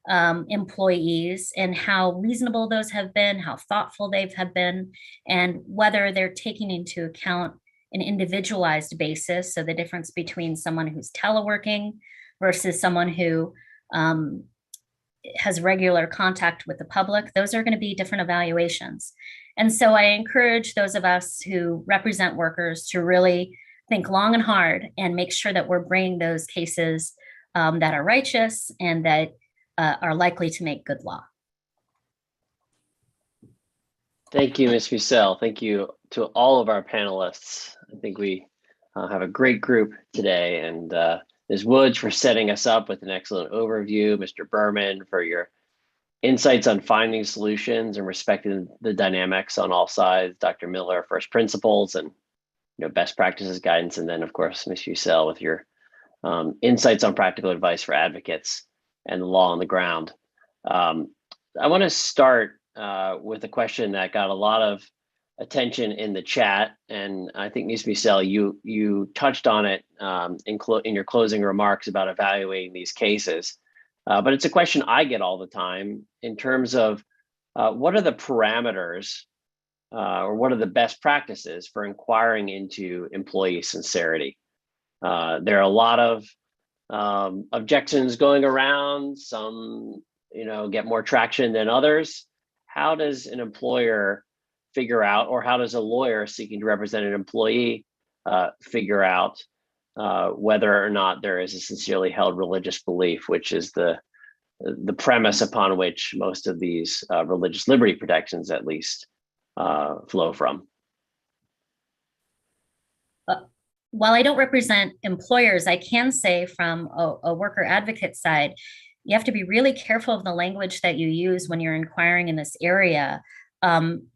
employees and how reasonable those have been, how thoughtful they have been, and whether they're taking into account an individualized basis. So the difference between someone who's teleworking versus someone who has regular contact with the public, those are going to be different evaluations. And so I encourage those of us who represent workers to really think long and hard and make sure that we're bringing those cases that are righteous and that are likely to make good law. Thank you, Ms. Fussell. Thank you to all of our panelists. I think we have a great group today, and Ms. Woods for setting us up with an excellent overview, Mr. Berman for your insights on finding solutions and respecting the dynamics on all sides, Dr. Miller, first principles and best practices guidance, and then of course, Ms. Fussell with your insights on practical advice for advocates and the law on the ground. I want to start with a question that got a lot of attention in the chat, and I think Ms. Fussell, you touched on it in your closing remarks about evaluating these cases. But it's a question I get all the time in terms of what are the parameters or what are the best practices for inquiring into employee sincerity? There are a lot of objections going around. Some, get more traction than others. How does an employer figure out, or how does a lawyer seeking to represent an employee figure out whether or not there is a sincerely held religious belief, which is the premise upon which most of these religious liberty protections, at least, flow from? While I don't represent employers, I can say from a worker advocate side, you have to be really careful of the language that you use when you're inquiring in this area.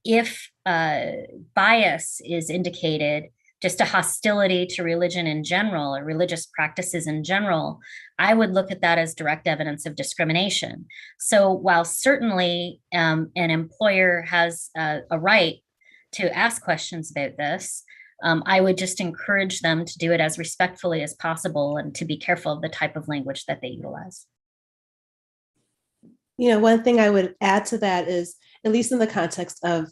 If bias is indicated, just a hostility to religion in general or religious practices in general, I would look at that as direct evidence of discrimination. So while certainly an employer has a right to ask questions about this, I would just encourage them to do it as respectfully as possible and to be careful of the type of language that they utilize. One thing I would add to that is, at least in the context of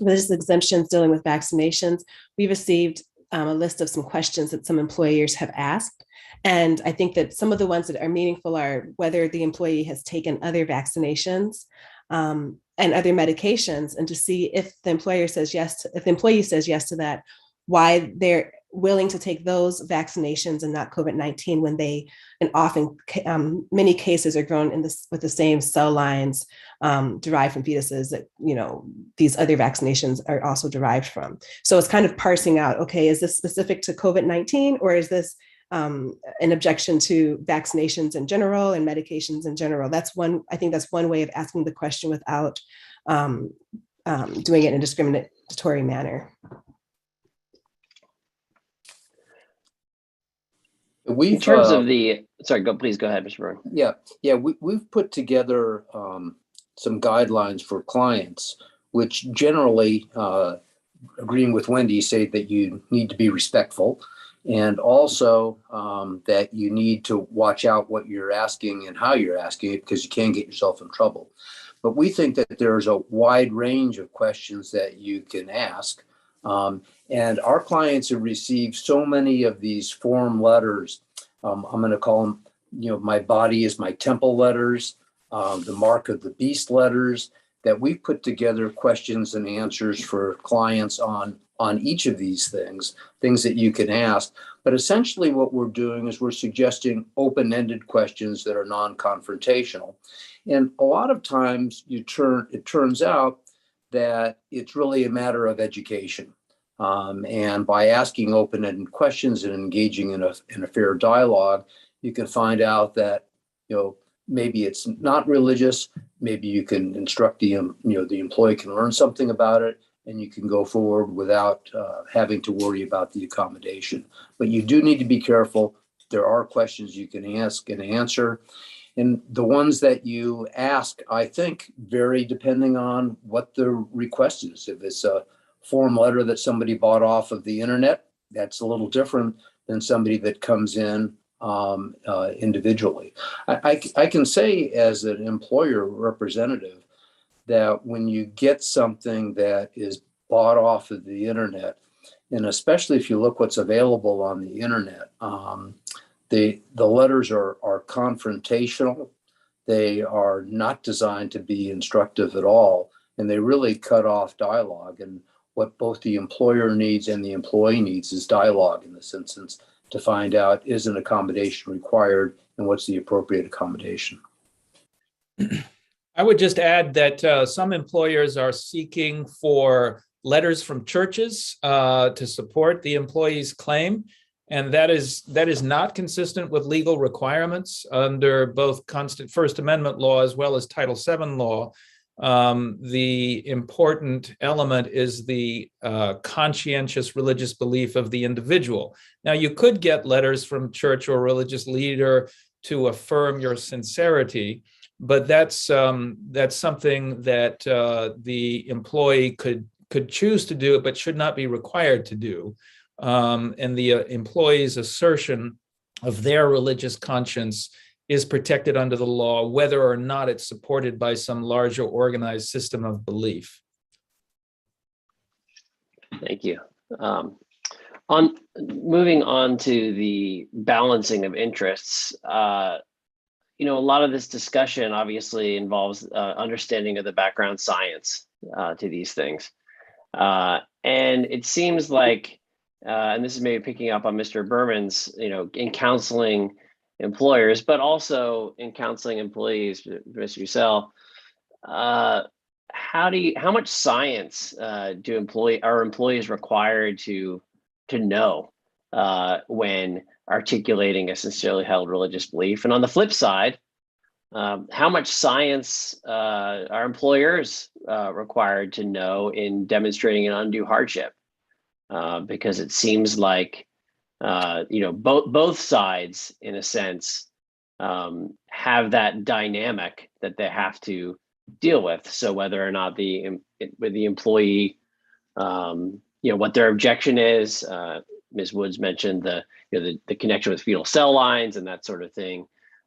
This is exemptions dealing with vaccinations. We received a list of some questions that some employers have asked. And I think that some of the ones that are meaningful are whether the employee has taken other vaccinations and other medications, and to see if the employer says yes, if the employee says yes to that, why they're willing to take those vaccinations and not COVID-19 when they, and often many cases are grown in this with the same cell lines derived from fetuses that, you know, these other vaccinations are also derived from. So it's kind of parsing out, okay, is this specific to COVID-19, or is this an objection to vaccinations in general and medications in general? That's one, I think that's one way of asking the question without doing it in a discriminatory manner. We've, In terms of the, sorry, please go ahead, Mr. Byrne. Yeah, we've put together some guidelines for clients, which generally, agreeing with Wendy, say that you need to be respectful, and also that you need to watch out what you're asking and how you're asking it, because you can get yourself in trouble. But we think that there's a wide range of questions that you can ask. And our clients have received so many of these form letters. I'm going to call them, you know, my body is my temple letters, the mark of the beast letters, that we've put together questions and answers for clients on each of these things that you can ask. But essentially what we're doing is we're suggesting open-ended questions that are non-confrontational. And a lot of times it turns out that it's really a matter of education. And by asking open-ended questions and engaging in a fair dialogue, you can find out that, you know, maybe it's not religious. Maybe you can instruct the employee can learn something about it, and you can go forward without having to worry about the accommodation. But you do need to be careful. There are questions you can ask and answer. And the ones that you ask, I think, vary depending on what the request is. If it's a form letter that somebody bought off of the internet, that's a little different than somebody that comes in individually. I can say as an employer representative that when you get something that is bought off of the internet, and especially if you look what's available on the internet, the letters are confrontational. They are not designed to be instructive at all, and they really cut off dialogue. And what both the employer needs and the employee needs is dialogue in this instance to find out, is an accommodation required and what's the appropriate accommodation. I would just add that some employers are seeking for letters from churches to support the employee's claim. And that is not consistent with legal requirements under both First Amendment law as well as Title VII law. The important element is the conscientious religious belief of the individual. Now, you could get letters from church or religious leader to affirm your sincerity, but that's something that the employee could choose to do, but should not be required to do. And the employee's assertion of their religious conscience is protected under the law, whether or not it's supported by some larger organized system of belief. Thank you. On moving on to the balancing of interests, you know, a lot of this discussion obviously involves understanding of the background science to these things. And it seems like, and this is maybe picking up on Mr. Berman's, you know, in counseling employers, but also in counseling employees, Mr. Ussel, how much science are employees required to know when articulating a sincerely held religious belief? And on the flip side, how much science are employers required to know in demonstrating an undue hardship? Because it seems like you know, both sides, in a sense, have that dynamic that they have to deal with. So whether or not the employee, you know, what their objection is, Ms. Woods mentioned the connection with fetal cell lines and that sort of thing,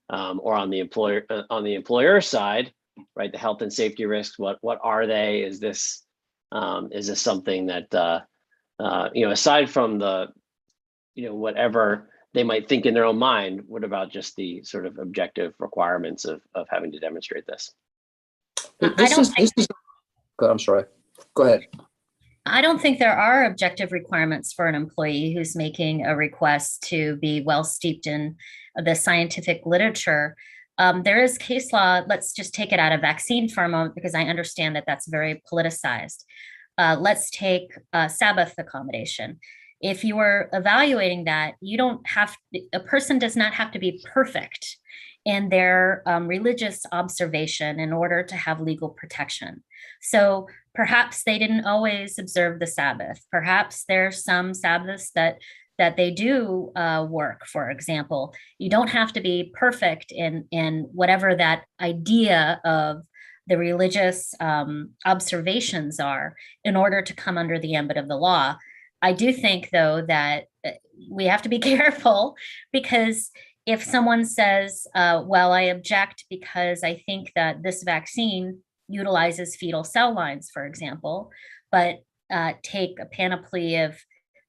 or on the employer side, right? The health and safety risks. What are they? Is this Is this something that, aside from the, whatever they might think in their own mind, what about just the sort of objective requirements of having to demonstrate this? I'm sorry. Go ahead. I don't think there are objective requirements for an employee who's making a request to be well steeped in the scientific literature. There is case law. Let's just take it out of vaccine for a moment, because I understand that that's very politicized. Let's take Sabbath accommodation. If you are evaluating that, a person does not have to be perfect in their religious observation in order to have legal protection. So perhaps they didn't always observe the Sabbath. Perhaps there's some Sabbaths that they do work, for example. You don't have to be perfect in whatever that idea of the religious observations are in order to come under the ambit of the law. I do think, though, that we have to be careful, because if someone says, well, I object because I think that this vaccine utilizes fetal cell lines, for example, but take a panoply of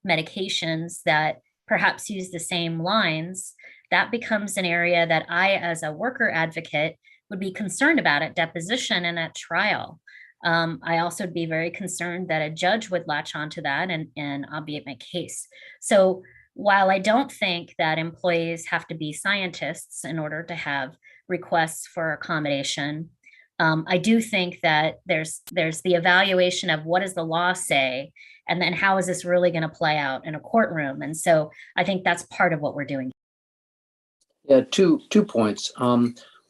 medications that perhaps use the same lines, that becomes an area that I, as a worker advocate, would be concerned about at deposition and at trial. I also would be very concerned that a judge would latch onto that and obviate my case. So while I don't think that employees have to be scientists in order to have requests for accommodation, I do think that there's the evaluation of what does the law say, and then how is this really going to play out in a courtroom? And so I think that's part of what we're doing. Yeah, two points.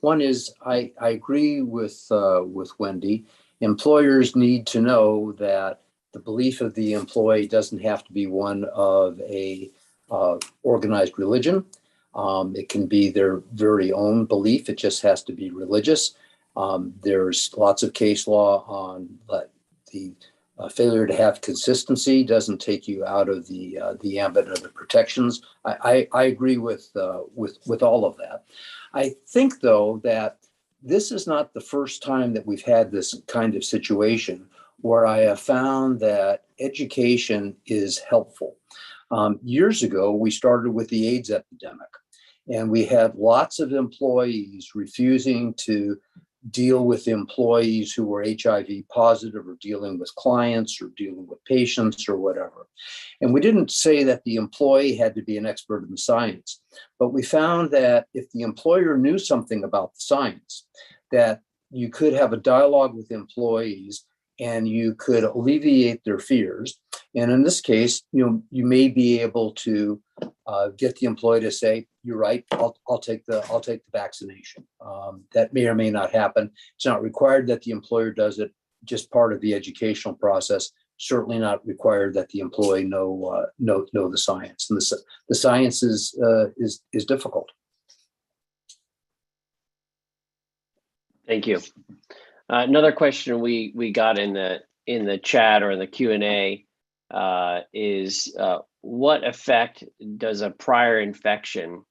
One is I agree with Wendy. Employers need to know that the belief of the employee doesn't have to be one of a organized religion. It can be their very own belief. It just has to be religious. There's lots of case law on the failure to have consistency doesn't take you out of the ambit of the protections. I agree with all of that. I think, though, that this is not the first time that we've had this kind of situation where I have found that education is helpful. Years ago, we started with the AIDS epidemic, and we had lots of employees refusing to deal with employees who were HIV positive, or dealing with clients, or dealing with patients, or whatever. And we didn't say that the employee had to be an expert in the science, but we found that if the employer knew something about the science, that you could have a dialogue with employees and you could alleviate their fears. And in this case, you may be able to get the employee to say, "You're right. I'll take the vaccination." That may or may not happen. It's not required that the employer does it. Just part of the educational process. Certainly not required that the employee know the science. And the science is difficult. Thank you. Another question we got in the chat or in the Q&A is what effect does a prior infection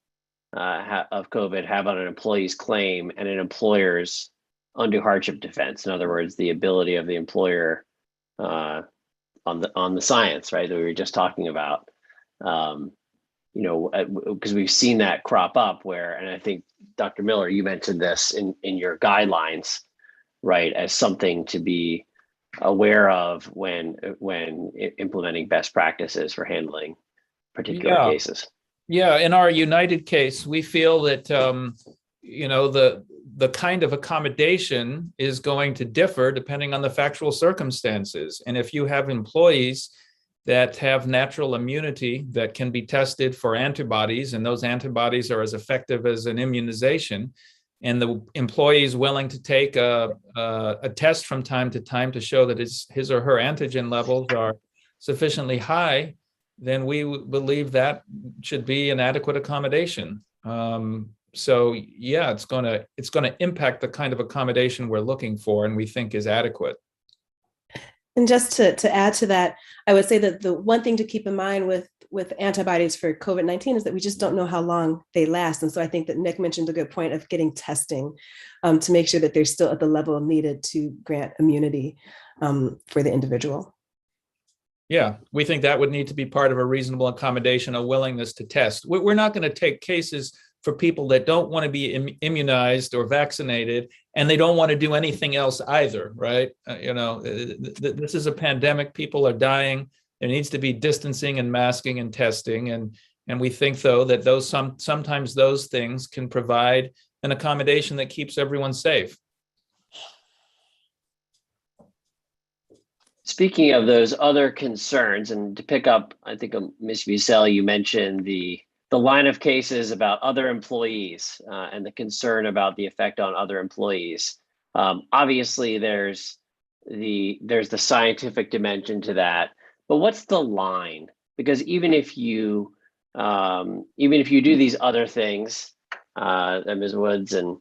of COVID have on an employee's claim and an employer's undue hardship defense? In other words, the ability of the employer on the science, right, that we were just talking about. Because we've seen that crop up where, and I think Dr. Miller, you mentioned this in your guidelines, right, as something to be aware of when implementing best practices for handling particular cases. Yeah, in our United case, we feel that the kind of accommodation is going to differ depending on the factual circumstances. And if you have employees that have natural immunity that can be tested for antibodies, and those antibodies are as effective as an immunization, and the employee is willing to take a test from time to time to show that his or her antigen levels are sufficiently high, then we believe that should be an adequate accommodation. So yeah, it's going to impact the kind of accommodation we're looking for and we think is adequate. And just to add to that, I would say that the one thing to keep in mind with with antibodies for COVID-19 is that we just don't know how long they last. And so I think that Nick mentioned a good point of getting testing to make sure that they're still at the level needed to grant immunity for the individual. Yeah, we think that would need to be part of a reasonable accommodation, a willingness to test. We're not going to take cases for people that don't want to be immunized or vaccinated, and they don't want to do anything else either, right? This is a pandemic. People are dying. There needs to be distancing and masking and testing. And we think, though, that sometimes those things can provide an accommodation that keeps everyone safe. Speaking of those other concerns, and to pick up, I think, Ms. Bucel, you mentioned the line of cases about other employees and the concern about the effect on other employees. Obviously, there's the scientific dimension to that, but what's the line? Because even if you do these other things that Ms. Woods and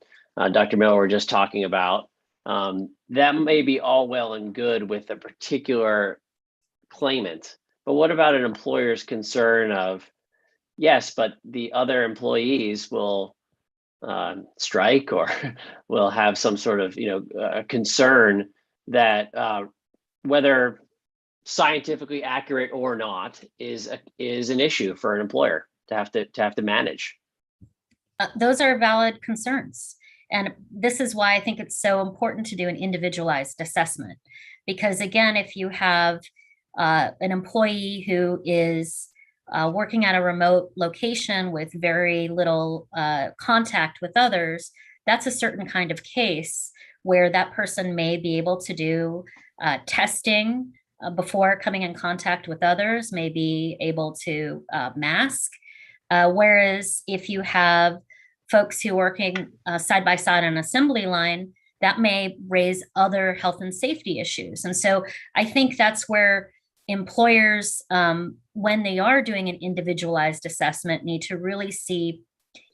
Dr. Miller were just talking about, that may be all well and good with a particular claimant, but what about an employer's concern of, yes, but the other employees will strike or will have some sort of concern that whether scientifically accurate or not is an issue for an employer to have to manage. Those are valid concerns. And this is why I think it's so important to do an individualized assessment. Because again, if you have an employee who is working at a remote location with very little contact with others, that's a certain kind of case where that person may be able to do testing before coming in contact with others, may be able to mask. Whereas if you have folks who are working side by side on an assembly line, that may raise other health and safety issues. And so I think that's where employers, when they are doing an individualized assessment, need to really see,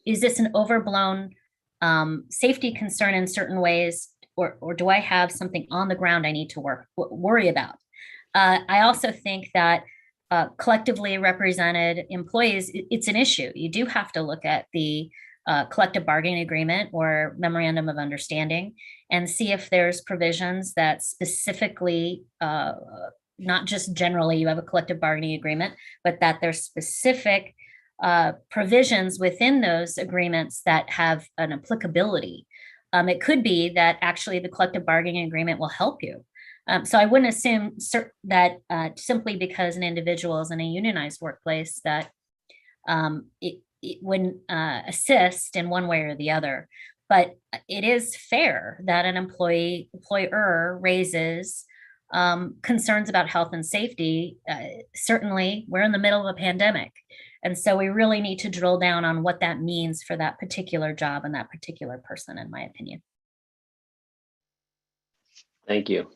is this an overblown safety concern in certain ways, or do I have something on the ground I need to worry about? I also think that collectively represented employees, it's an issue. You do have to look at the collective bargaining agreement or memorandum of understanding and see if there's provisions that specifically, not just generally you have a collective bargaining agreement, but that there's specific provisions within those agreements that have an applicability. It could be that actually the collective bargaining agreement will help you. So I wouldn't assume that simply because an individual is in a unionized workplace that it wouldn't assist in one way or the other. But it is fair that an employer raises concerns about health and safety. Certainly, we're in the middle of a pandemic. And so we really need to drill down on what that means for that particular job and that particular person, in my opinion. Thank you.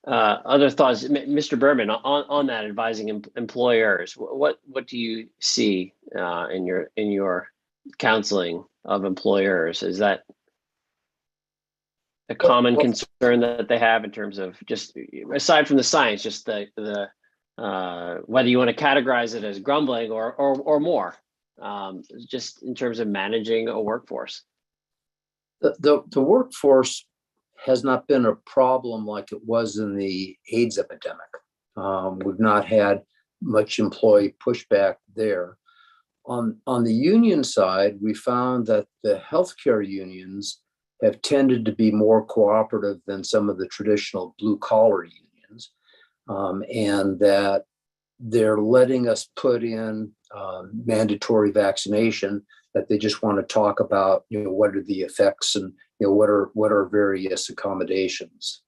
Other thoughts, Mr. Berman, on that, advising employers. What do you see in your counseling of employers? Is that a common concern that they have in terms of, just aside from the science, just the whether you want to categorize it as grumbling or more, just in terms of managing a workforce? The workforce has not been a problem like it was in the AIDS epidemic. We've not had much employee pushback there. On the union side, we found that the healthcare unions have tended to be more cooperative than some of the traditional blue-collar unions, and that they're letting us put in mandatory vaccination, that they just want to talk about, what are the effects and what are various accommodations.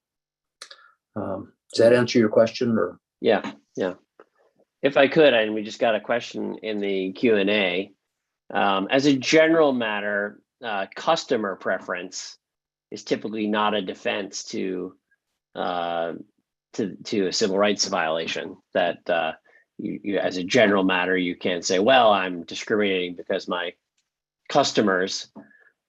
Does that answer your question? Or Yeah. If I could, and we just got a question in the Q&A. As a general matter, customer preference is typically not a defense to a civil rights violation. That you, as a general matter, you can't say, well, I'm discriminating because my customers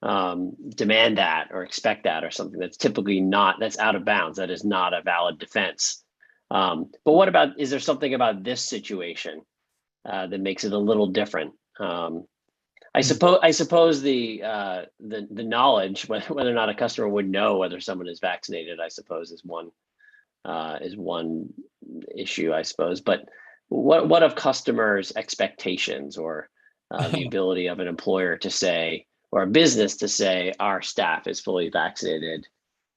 demand that or expect that or something. That's typically not, that's out of bounds. That is not a valid defense. But what about, is there something about this situation that makes it a little different? I suppose the knowledge, whether or not a customer would know whether someone is vaccinated, I suppose is one issue, I suppose. But what of customers' expectations, or the ability of an employer to say, or a business to say, our staff is fully vaccinated,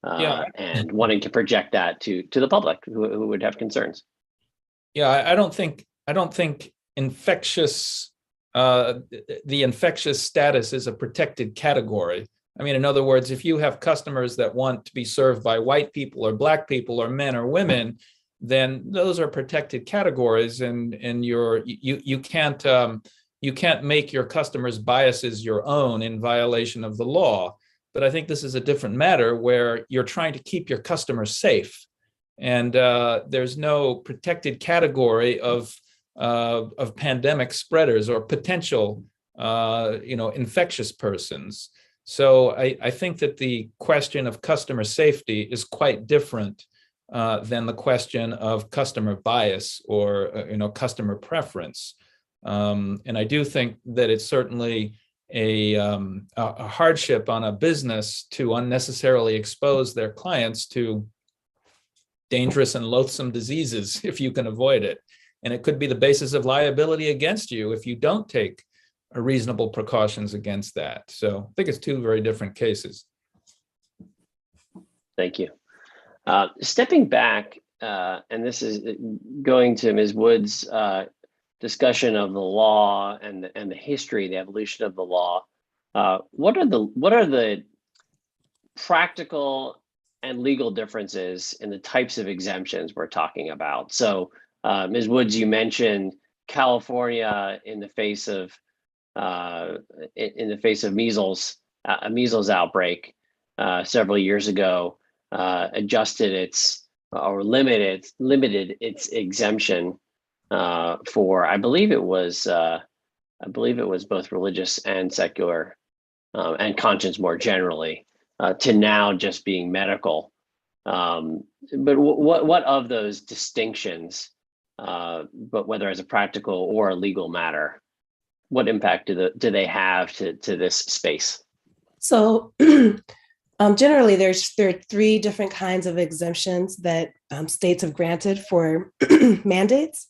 and wanting to project that to the public who would have concerns? Yeah, I don't think infectious, the infectious status is a protected category. I mean, in other words, if you have customers that want to be served by white people or black people or men or women, then those are protected categories, and you can't make your customers' biases your own in violation of the law. But I think this is a different matter where you're trying to keep your customers safe, and there's no protected category of pandemic spreaders or potential infectious persons. So I think that the question of customer safety is quite different than the question of customer bias or customer preference. And I do think that it's certainly a hardship on a business to unnecessarily expose their clients to dangerous and loathsome diseases if you can avoid it. And it could be the basis of liability against you if you don't take reasonable precautions against that. So I think it's two very different cases. Thank you. Stepping back, and this is going to Ms. Wood's discussion of the law and the history, the evolution of the law. What are the practical and legal differences in the types of exemptions we're talking about? So, Ms. Woods, you mentioned California in the face of measles, a measles outbreak several years ago, adjusted its or limited its exemption for, I believe it was both religious and secular, and conscience more generally, to now just being medical. But what of those distinctions, but whether as a practical or a legal matter, what impact do they have to this space? So generally, there are three different kinds of exemptions that states have granted for mandates.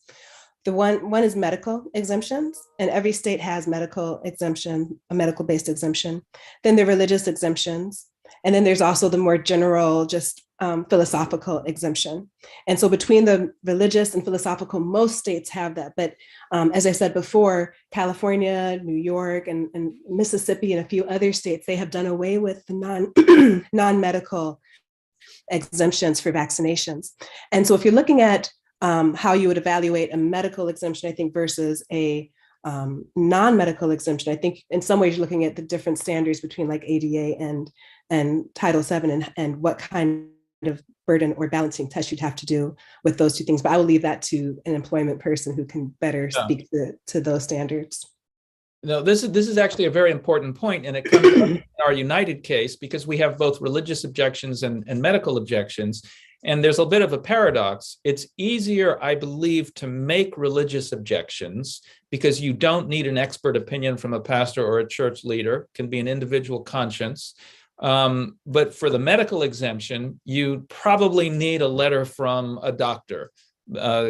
The one is medical exemptions, and every state has medical exemption, a medical-based exemption. Then there are religious exemptions, and then there's also the more general, just philosophical exemption. And so between the religious and philosophical, most states have that. But as I said before, California, New York, and Mississippi, and a few other states, they have done away with the non-medical exemptions for vaccinations. And so if you're looking at how you would evaluate a medical exemption, I think, versus a non-medical exemption, I think in some ways you're looking at the different standards between like ADA and Title VII and what kind of burden or balancing test you'd have to do with those two things. But I will leave that to an employment person who can better speak to those standards. No, this is actually a very important point, and it comes up in our United case because we have both religious objections and medical objections. And there's a bit of a paradox. It's easier, I believe, to make religious objections because you don't need an expert opinion from a pastor or a church leader. It can be an individual conscience. But for the medical exemption, you probably need a letter from a doctor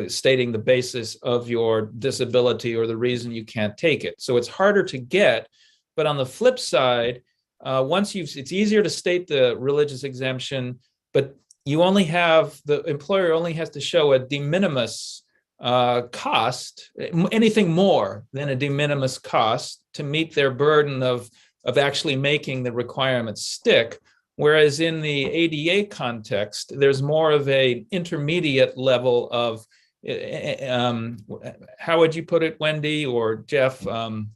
stating the basis of your disability or the reason you can't take it. So it's harder to get. But on the flip side, it's easier to state the religious exemption, but the employer only has to show a de minimis cost, anything more than a de minimis cost, to meet their burden of actually making the requirements stick. Whereas in the ADA context, there's more of a intermediate level of, how would you put it, Wendy or Jeff? I'm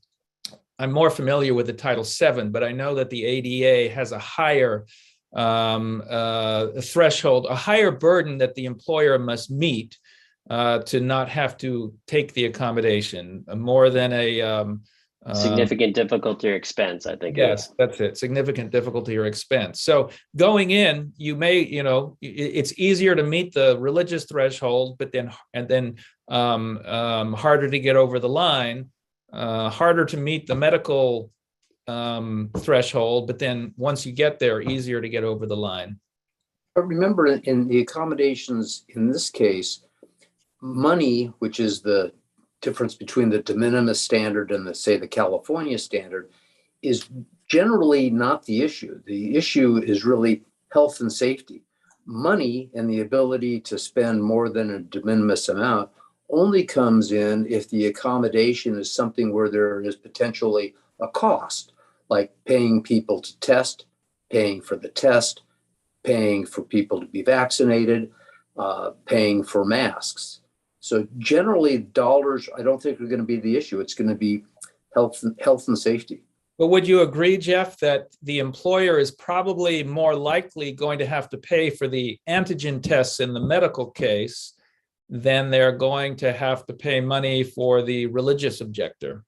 more familiar with the Title VII, but I know that the ADA has a higher threshold, a higher burden that the employer must meet to not have to take the accommodation, more than a Significant difficulty or expense, I think. Yes, that's it. Significant difficulty or expense. So going in, you may, it's easier to meet the religious threshold, but then harder to get over the line, harder to meet the medical threshold, but then once you get there, easier to get over the line. But remember, in the accommodations in this case, money, which is the difference between the de minimis standard and the California standard, is generally not the issue. The issue is really health and safety. Money and the ability to spend more than a de minimis amount only comes in if the accommodation is something where there is potentially a cost, like paying people to test, paying for the test, paying for people to be vaccinated, paying for masks. So generally, dollars, I don't think are going to be the issue. It's going to be health and safety. But would you agree, Jeff, that the employer is probably more likely going to have to pay for the antigen tests in the medical case than they're going to have to pay money for the religious objector?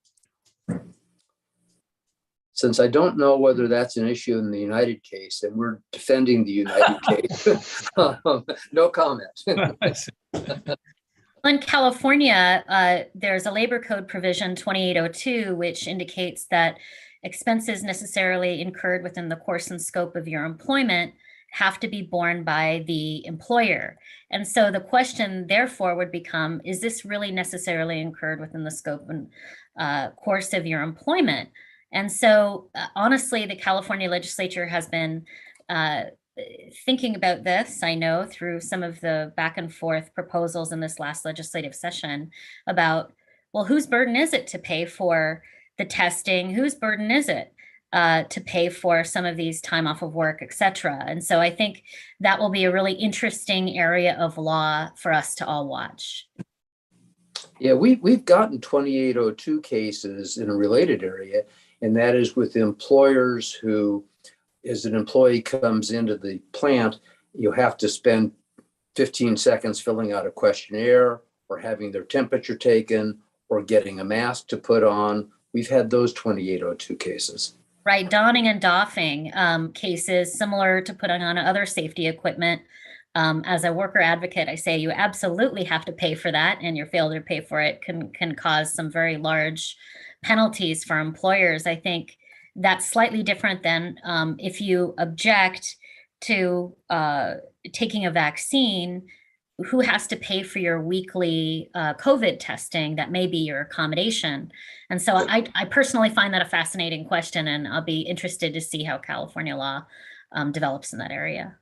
Since I don't know whether that's an issue in the United case, and we're defending the United case, no comment. In California, there's a labor code provision 2802, which indicates that expenses necessarily incurred within the course and scope of your employment have to be borne by the employer. And so the question therefore would become, is this really necessarily incurred within the scope and course of your employment? And so honestly, the California legislature has been thinking about this, I know, through some of the back and forth proposals in this last legislative session about, well, whose burden is it to pay for the testing? Whose burden is it to pay for some of these time off of work, et cetera? And so I think that will be a really interesting area of law for us to all watch. Yeah, we've gotten 2802 cases in a related area, and that is with employers who, as an employee comes into the plant, you have to spend 15 seconds filling out a questionnaire or having their temperature taken or getting a mask to put on. We've had those 2802 cases. Right, daunting and doffing cases similar to putting on other safety equipment. As a worker advocate, I say you absolutely have to pay for that, and your failure to pay for it can cause some very large penalties for employers. I think that's slightly different than if you object to taking a vaccine, who has to pay for your weekly COVID testing? That may be your accommodation. And so I personally find that a fascinating question, and I'll be interested to see how California law develops in that area.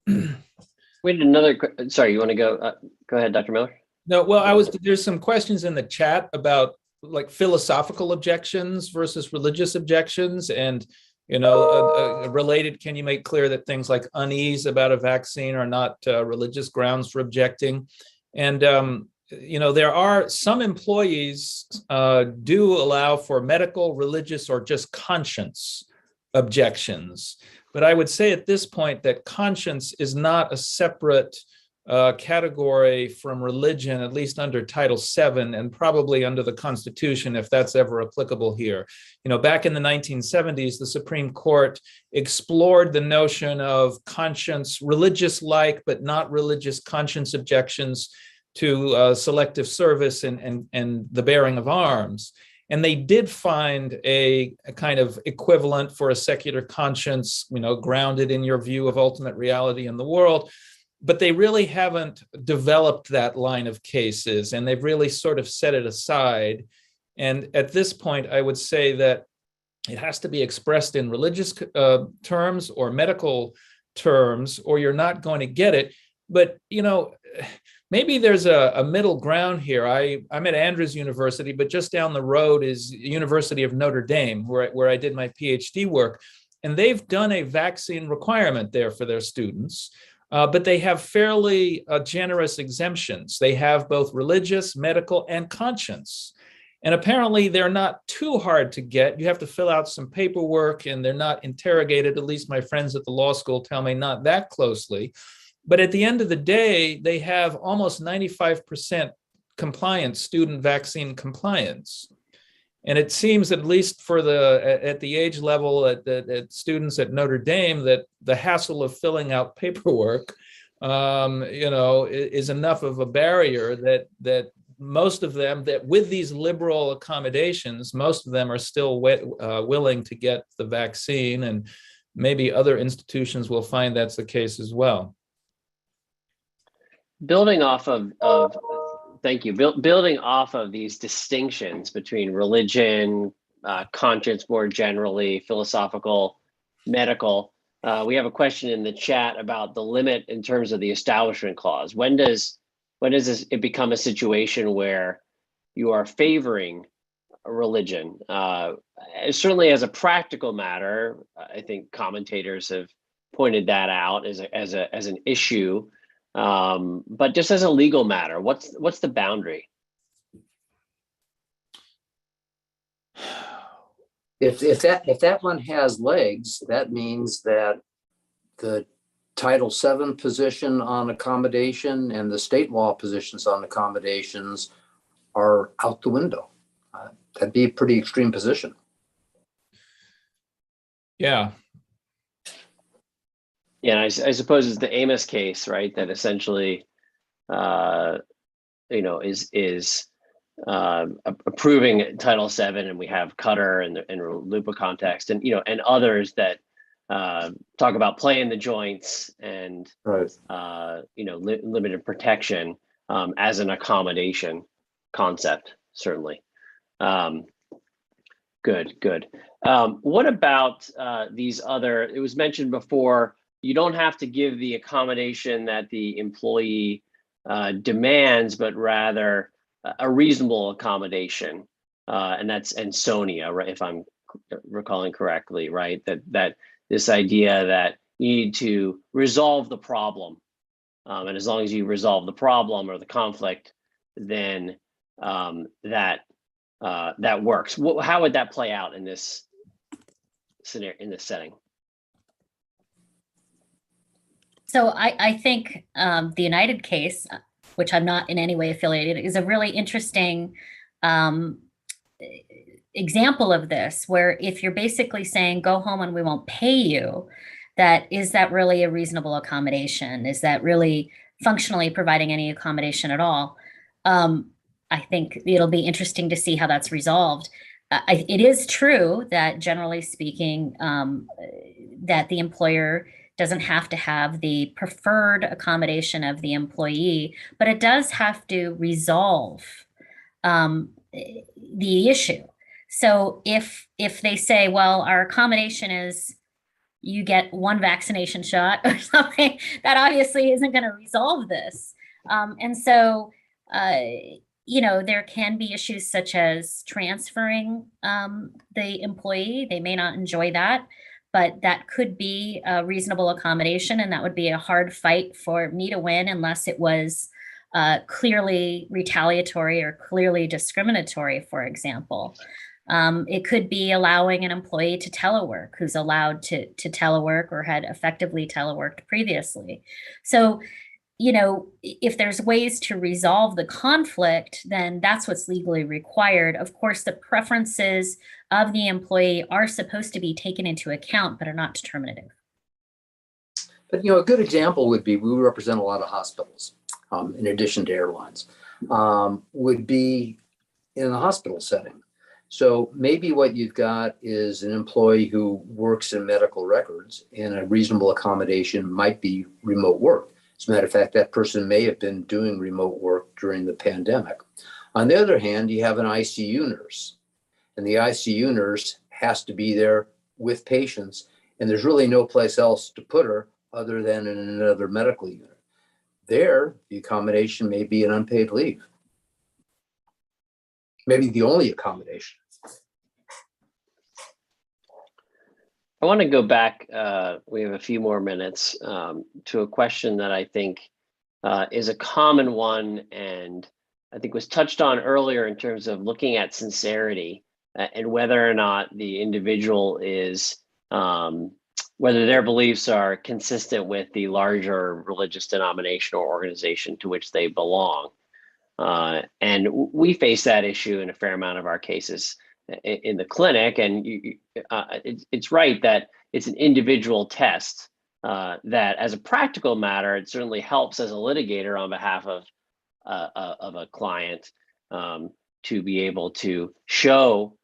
We had another, sorry, you want to go? Go ahead, Dr. Miller. No, well, there's some questions in the chat about like philosophical objections versus religious objections, and related, can you make clear that things like unease about a vaccine are not religious grounds for objecting? And there are some employees do allow for medical, religious, or just conscience objections. But I would say at this point that conscience is not a separate category from religion, at least under Title VII, and probably under the Constitution, if that's ever applicable here. Back in the 1970s, the Supreme Court explored the notion of conscience, religious-like but not religious conscience objections to selective service and the bearing of arms. And they did find a kind of equivalent for a secular conscience, grounded in your view of ultimate reality in the world. But they really haven't developed that line of cases, and they've really sort of set it aside. And at this point, I would say that it has to be expressed in religious terms or medical terms, or you're not going to get it. But, maybe there's a middle ground here. I'm at Andrews University, but just down the road is University of Notre Dame, where I did my PhD work. And they've done a vaccine requirement there for their students. But they have fairly generous exemptions. They have both religious, medical, and conscience. And apparently they're not too hard to get. You have to fill out some paperwork, and they're not interrogated, at least my friends at the law school tell me, not that closely. But at the end of the day, they have almost 95% compliance, student vaccine compliance. And it seems, at least for at the age level at students at Notre Dame, that the hassle of filling out paperwork, is enough of a barrier that most of them, that with these liberal accommodations, most of them are still willing to get the vaccine, and maybe other institutions will find that's the case as well. Building off of thank you. Building off of these distinctions between religion, conscience more generally, philosophical, medical, we have a question in the chat about the limit in terms of the Establishment Clause. When does it become a situation where you are favoring a religion? Certainly, as a practical matter, I think commentators have pointed that out as an issue. But just as a legal matter, what's the boundary? If that one has legs, that means that the Title VII position on accommodation and the state law positions on accommodations are out the window. That'd be a pretty extreme position. Yeah. Yeah, I suppose it's the Amos case, right? That essentially, is approving Title VII, and we have Cutter and Lupa context, and and others that talk about play in the joints and Right. Limited protection as an accommodation concept, certainly. Good. What about these other? It was mentioned before. You don't have to give the accommodation that the employee demands, but rather a reasonable accommodation, and that's Ansonia, right? If I'm recalling correctly, right? That this idea that you need to resolve the problem, and as long as you resolve the problem or the conflict, then that works. How would that play out in this scenario, in this setting? So I think the United case, which I'm not in any way affiliated, is a really interesting example of this, where if you're basically saying, go home and we won't pay you, is that really a reasonable accommodation? Is that really functionally providing any accommodation at all? I think it'll be interesting to see how that's resolved. It is true that, generally speaking, that the employer doesn't have to have the preferred accommodation of the employee, but it does have to resolve the issue. So if they say, well, our accommodation is you get one vaccination shot or something, that obviously isn't going to resolve this. And so, there can be issues such as transferring the employee. They may not enjoy that, but that could be a reasonable accommodation, and that would be a hard fight for me to win unless it was clearly retaliatory or clearly discriminatory, for example. It could be allowing an employee to telework who's allowed to telework or had effectively teleworked previously. So, if there's ways to resolve the conflict, then that's what's legally required. Of course, the preferences of the employee are supposed to be taken into account, but are not determinative. But a good example would be, we represent a lot of hospitals, in addition to airlines, would be in the hospital setting. So maybe what you've got is an employee who works in medical records, and a reasonable accommodation might be remote work. As a matter of fact, that person may have been doing remote work during the pandemic. On the other hand, you have an ICU nurse, and the ICU nurse has to be there with patients, and there's really no place else to put her other than in another medical unit. There, the accommodation may be an unpaid leave. Maybe the only accommodation. I want to go back, we have a few more minutes, to a question that I think is a common one, and I think was touched on earlier in terms of looking at sincerity and whether or not the individual is, whether their beliefs are consistent with the larger religious denomination or organization to which they belong. And we face that issue in a fair amount of our cases in the clinic, and it's right that it's an individual test. That, as a practical matter, it certainly helps as a litigator on behalf of a client to be able to show,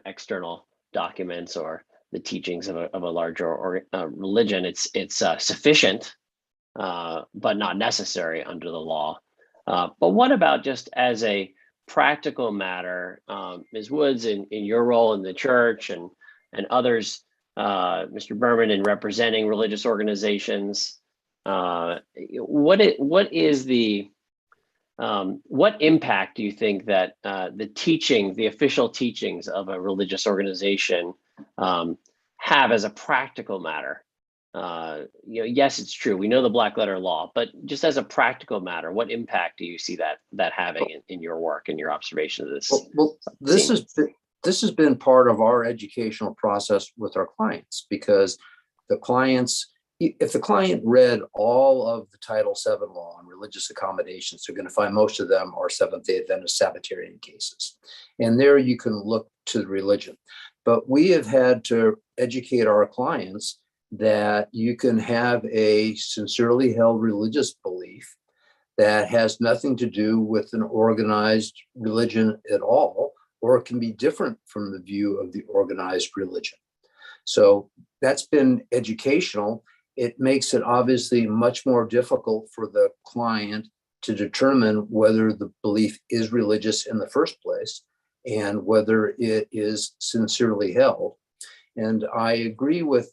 external documents or the teachings of a larger religion. It's sufficient, but not necessary under the law. But what about just as a practical matter, Ms. Woods, in your role in the church and others, Mr. Berman, in representing religious organizations, what impact do you think that the official teachings of a religious organization have as a practical matter? Yes, it's true. We know the black letter law, but just as a practical matter, what impact do you see that having in your work and your observation of this? Well, this has been part of our educational process with our clients, because the clients, if the client read all of the Title VII law on religious accommodations, they're going to find most of them are Seventh-day Adventist Sabbatarian cases. And there you can look to the religion. But we have had to educate our clients that you can have a sincerely held religious belief that has nothing to do with an organized religion at all, or it can be different from the view of the organized religion. So that's been educational. It makes it obviously much more difficult for the client to determine whether the belief is religious in the first place and whether it is sincerely held. And I agree with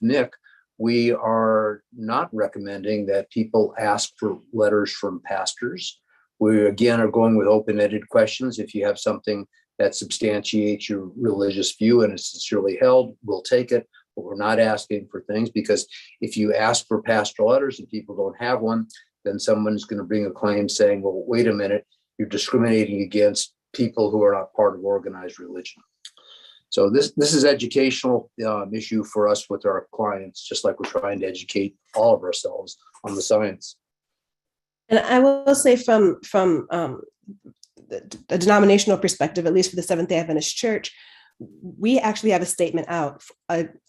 Nick. We are not recommending that people ask for letters from pastors. We, again, are going with open-ended questions. If you have something that substantiates your religious view and is sincerely held, we'll take it. But we're not asking for things, because if you ask for pastoral letters and people don't have one, then someone's going to bring a claim saying, well, wait a minute, you're discriminating against people who are not part of organized religion. So this is educational issue for us with our clients, just like we're trying to educate all of ourselves on the science. And I will say from the denominational perspective, at least for the Seventh-day Adventist Church, we actually have a statement out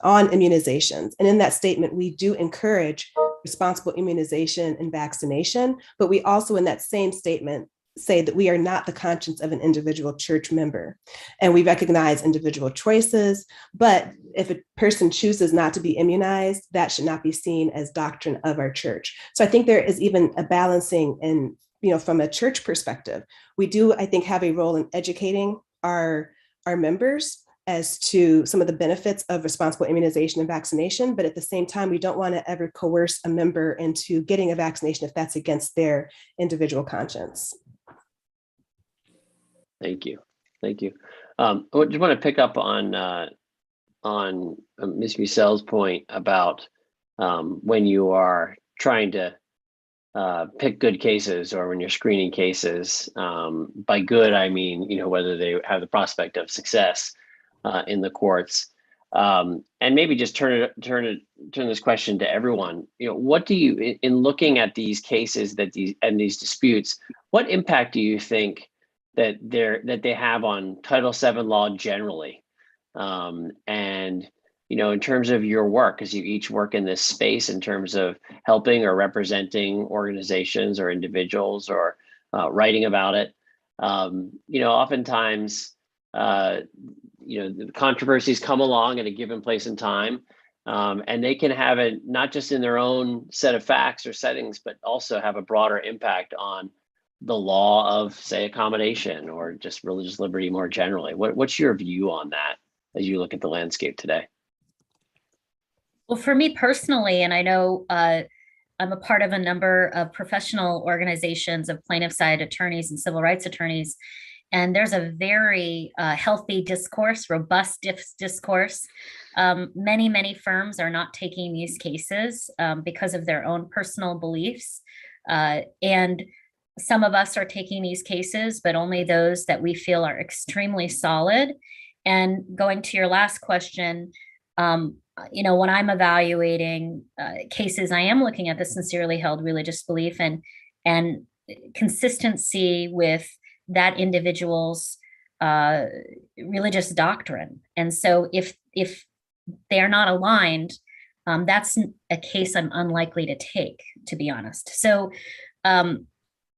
on immunizations. And in that statement, we do encourage responsible immunization and vaccination, but we also, in that same statement, say that we are not the conscience of an individual church member. And we recognize individual choices, but if a person chooses not to be immunized, that should not be seen as doctrine of our church. So I think there is even a balancing in, from a church perspective. We do, I think, have a role in educating our members as to some of the benefits of responsible immunization and vaccination, but at the same time, we don't want to ever coerce a member into getting a vaccination if that's against their individual conscience. Thank you. I just want to pick up on Ms. Musel's point about when you are trying to pick good cases, or when you're screening cases. By good, I mean, whether they have the prospect of success in the courts. And maybe just turn this question to everyone. What do you, in looking at these cases these disputes, what impact do you think that they have on Title VII law generally? And in terms of your work, because you each work in this space in terms of helping or representing organizations or individuals, or writing about it, oftentimes, the controversies come along at a given place in time, and they can have it not just in their own set of facts or settings, but also have a broader impact on the law of, say, accommodation or just religious liberty more generally. What's your view on that as you look at the landscape today? Well, for me personally, and I know I'm a part of a number of professional organizations of plaintiff side attorneys and civil rights attorneys, and there's a very healthy discourse, robust discourse. Many firms are not taking these cases because of their own personal beliefs. And some of us are taking these cases, but only those that we feel are extremely solid. And going to your last question, when I'm evaluating cases, I am looking at the sincerely held religious belief and consistency with that individual's religious doctrine. And so if they are not aligned, that's a case I'm unlikely to take, to be honest. So I'm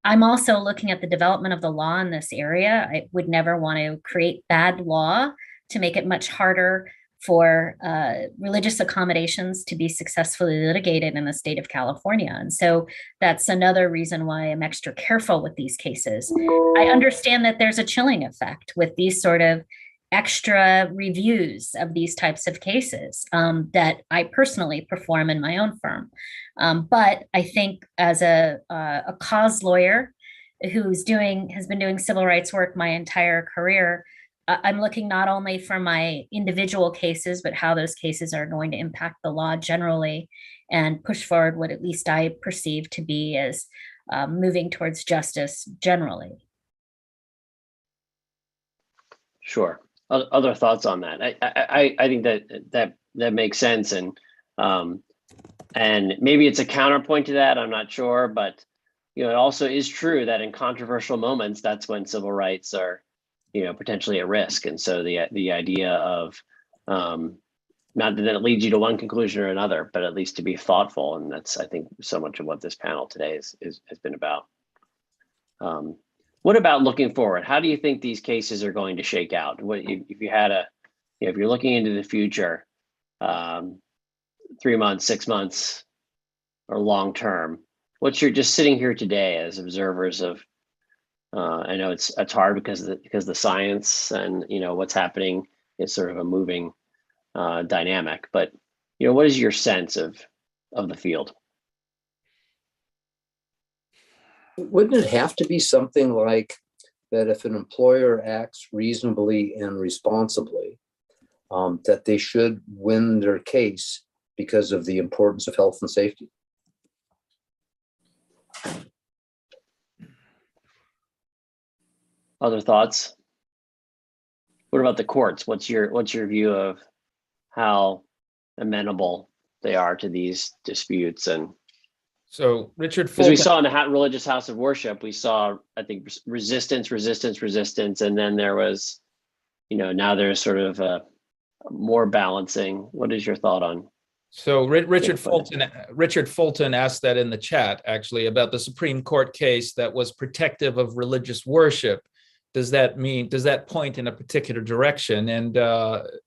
also looking at the development of the law in this area. I would never want to create bad law to make it much harder for religious accommodations to be successfully litigated in the state of California. And so that's another reason why I'm extra careful with these cases. I understand that there's a chilling effect with these sort of extra reviews of these types of cases that I personally perform in my own firm. But I think as a cause lawyer who's has been doing civil rights work my entire career, I'm looking not only for my individual cases, but how those cases are going to impact the law generally and push forward what at least I perceive to be as moving towards justice generally. Sure. Other thoughts on that? I think that makes sense, and maybe it's a counterpoint to that. I'm not sure, but it also is true that in controversial moments, that's when civil rights are, potentially at risk. And so the idea of not that it leads you to one conclusion or another, but at least to be thoughtful, and that's, I think, so much of what this panel today has been about. What about looking forward? How do you think these cases are going to shake out? If you had if you're looking into the future, 3 months, 6 months, or long term, what's your, just sitting here today as observers of, I know it's hard because the science and what's happening is sort of a moving dynamic, but what is your sense of the field? Wouldn't it have to be something like that if an employer acts reasonably and responsibly, that they should win their case because of the importance of health and safety? Other thoughts? What about the courts? What's your view of how amenable they are to these disputes? And So Richard, because we saw in the religious house of worship, we saw, I think, resistance, and then there was, now there's sort of a more balancing. What is your thought on? So Richard Fulton asked that in the chat, actually, about the Supreme Court case that was protective of religious worship. Does that point in a particular direction? And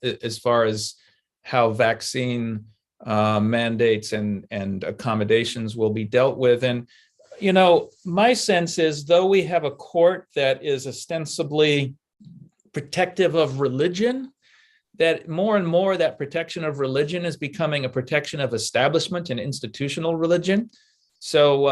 as far as how vaccine mandates and accommodations will be dealt with. And, my sense is, though we have a court that is ostensibly protective of religion, that more and more that protection of religion is becoming a protection of establishment and institutional religion. So,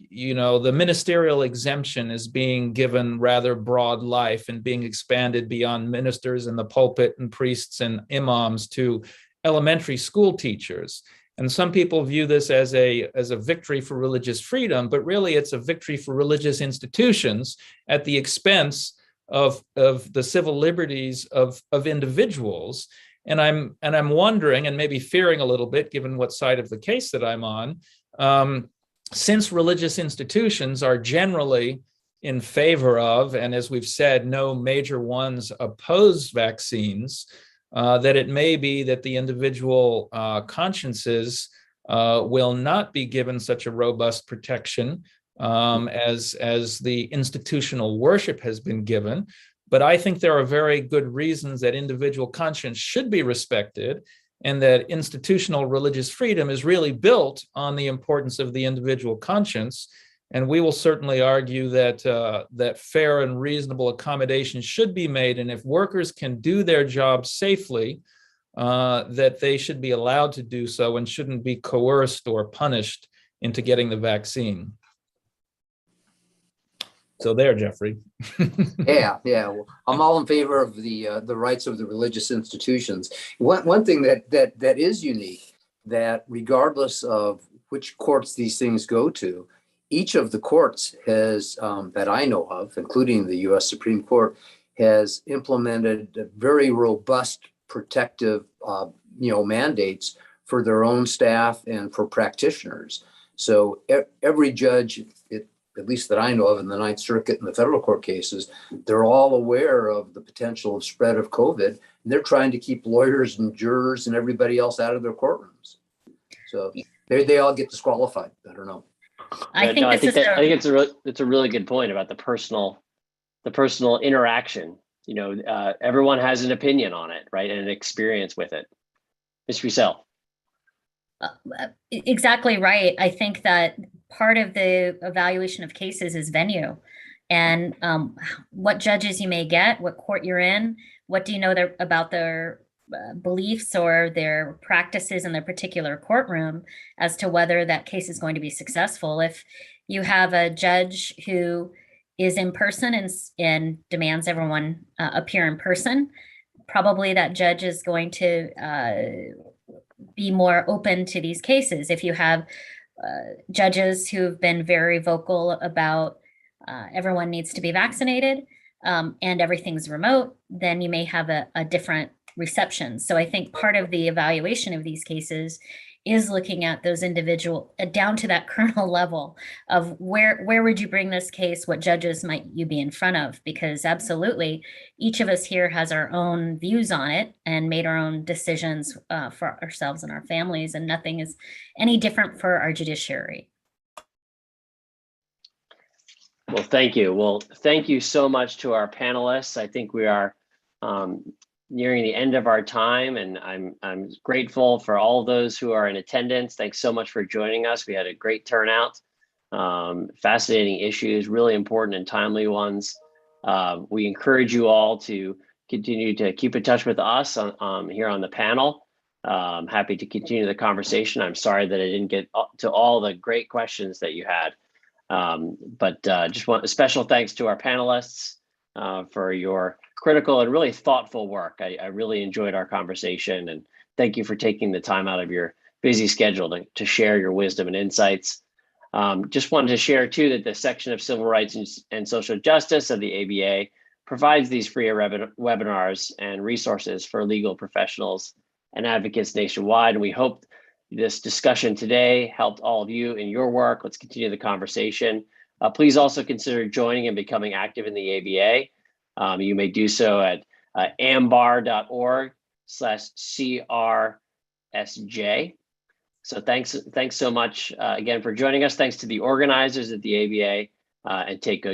the ministerial exemption is being given rather broad life and being expanded beyond ministers in the pulpit and priests and imams to elementary school teachers. And some people view this as a victory for religious freedom, but really it's a victory for religious institutions at the expense of the civil liberties of individuals. And I'm wondering, and maybe fearing a little bit, given what side of the case that I'm on, since religious institutions are generally in favor of, and as we've said, no major ones oppose vaccines, that it may be that the individual consciences will not be given such a robust protection as the institutional worship has been given. But I think there are very good reasons that individual conscience should be respected, and that institutional religious freedom is really built on the importance of the individual conscience. And we will certainly argue that fair and reasonable accommodations should be made. And if workers can do their job safely, that they should be allowed to do so and shouldn't be coerced or punished into getting the vaccine. So there, Jeffrey. Yeah. Well, I'm all in favor of the rights of the religious institutions. One thing that is unique, that regardless of which courts these things go to, each of the courts has, that I know of, including the U.S. Supreme Court, has implemented very robust protective, mandates for their own staff and for practitioners. So every judge, at least that I know of in the Ninth Circuit and the federal court cases, they're all aware of the potential of spread of COVID. And they're trying to keep lawyers and jurors and everybody else out of their courtrooms. So they all get disqualified. I don't know. I think I this think is it's a really good point about the personal interaction. You know, everyone has an opinion on it, right, and an experience with it. Mr. Russell. exactly right. I think that part of the evaluation of cases is venue, and what judges you may get, what court you're in, what do you know about their beliefs or their practices in their particular courtroom as to whether that case is going to be successful. If you have a judge who is in person and demands everyone appear in person, probably that judge is going to be more open to these cases. If you have judges who've been very vocal about everyone needs to be vaccinated and everything's remote, then you may have a different reception. So I think part of the evaluation of these cases is looking at those individual down to that kernel level of where would you bring this case? What judges might you be in front of? Because absolutely, each of us here has our own views on it and made our own decisions for ourselves and our families, and nothing is any different for our judiciary. Well, thank you. Well, thank you so much to our panelists. I think we are nearing the end of our time, and I'm grateful for all those who are in attendance. Thanks so much for joining us. We had a great turnout. Fascinating issues, really important and timely ones. We encourage you all to continue to keep in touch with us here on the panel. Happy to continue the conversation. I'm sorry that I didn't get to all the great questions that you had. But just want a special thanks to our panelists for your critical and really thoughtful work. I really enjoyed our conversation, and thank you for taking the time out of your busy schedule to share your wisdom and insights. Just wanted to share too that the section of Civil Rights and Social Justice of the ABA provides these free webinars and resources for legal professionals and advocates nationwide. And we hope this discussion today helped all of you in your work. Let's continue the conversation. Please also consider joining and becoming active in the ABA. You may do so at ambar.org/CRSJ. So thanks so much again for joining us. Thanks to the organizers at the ABA, and take good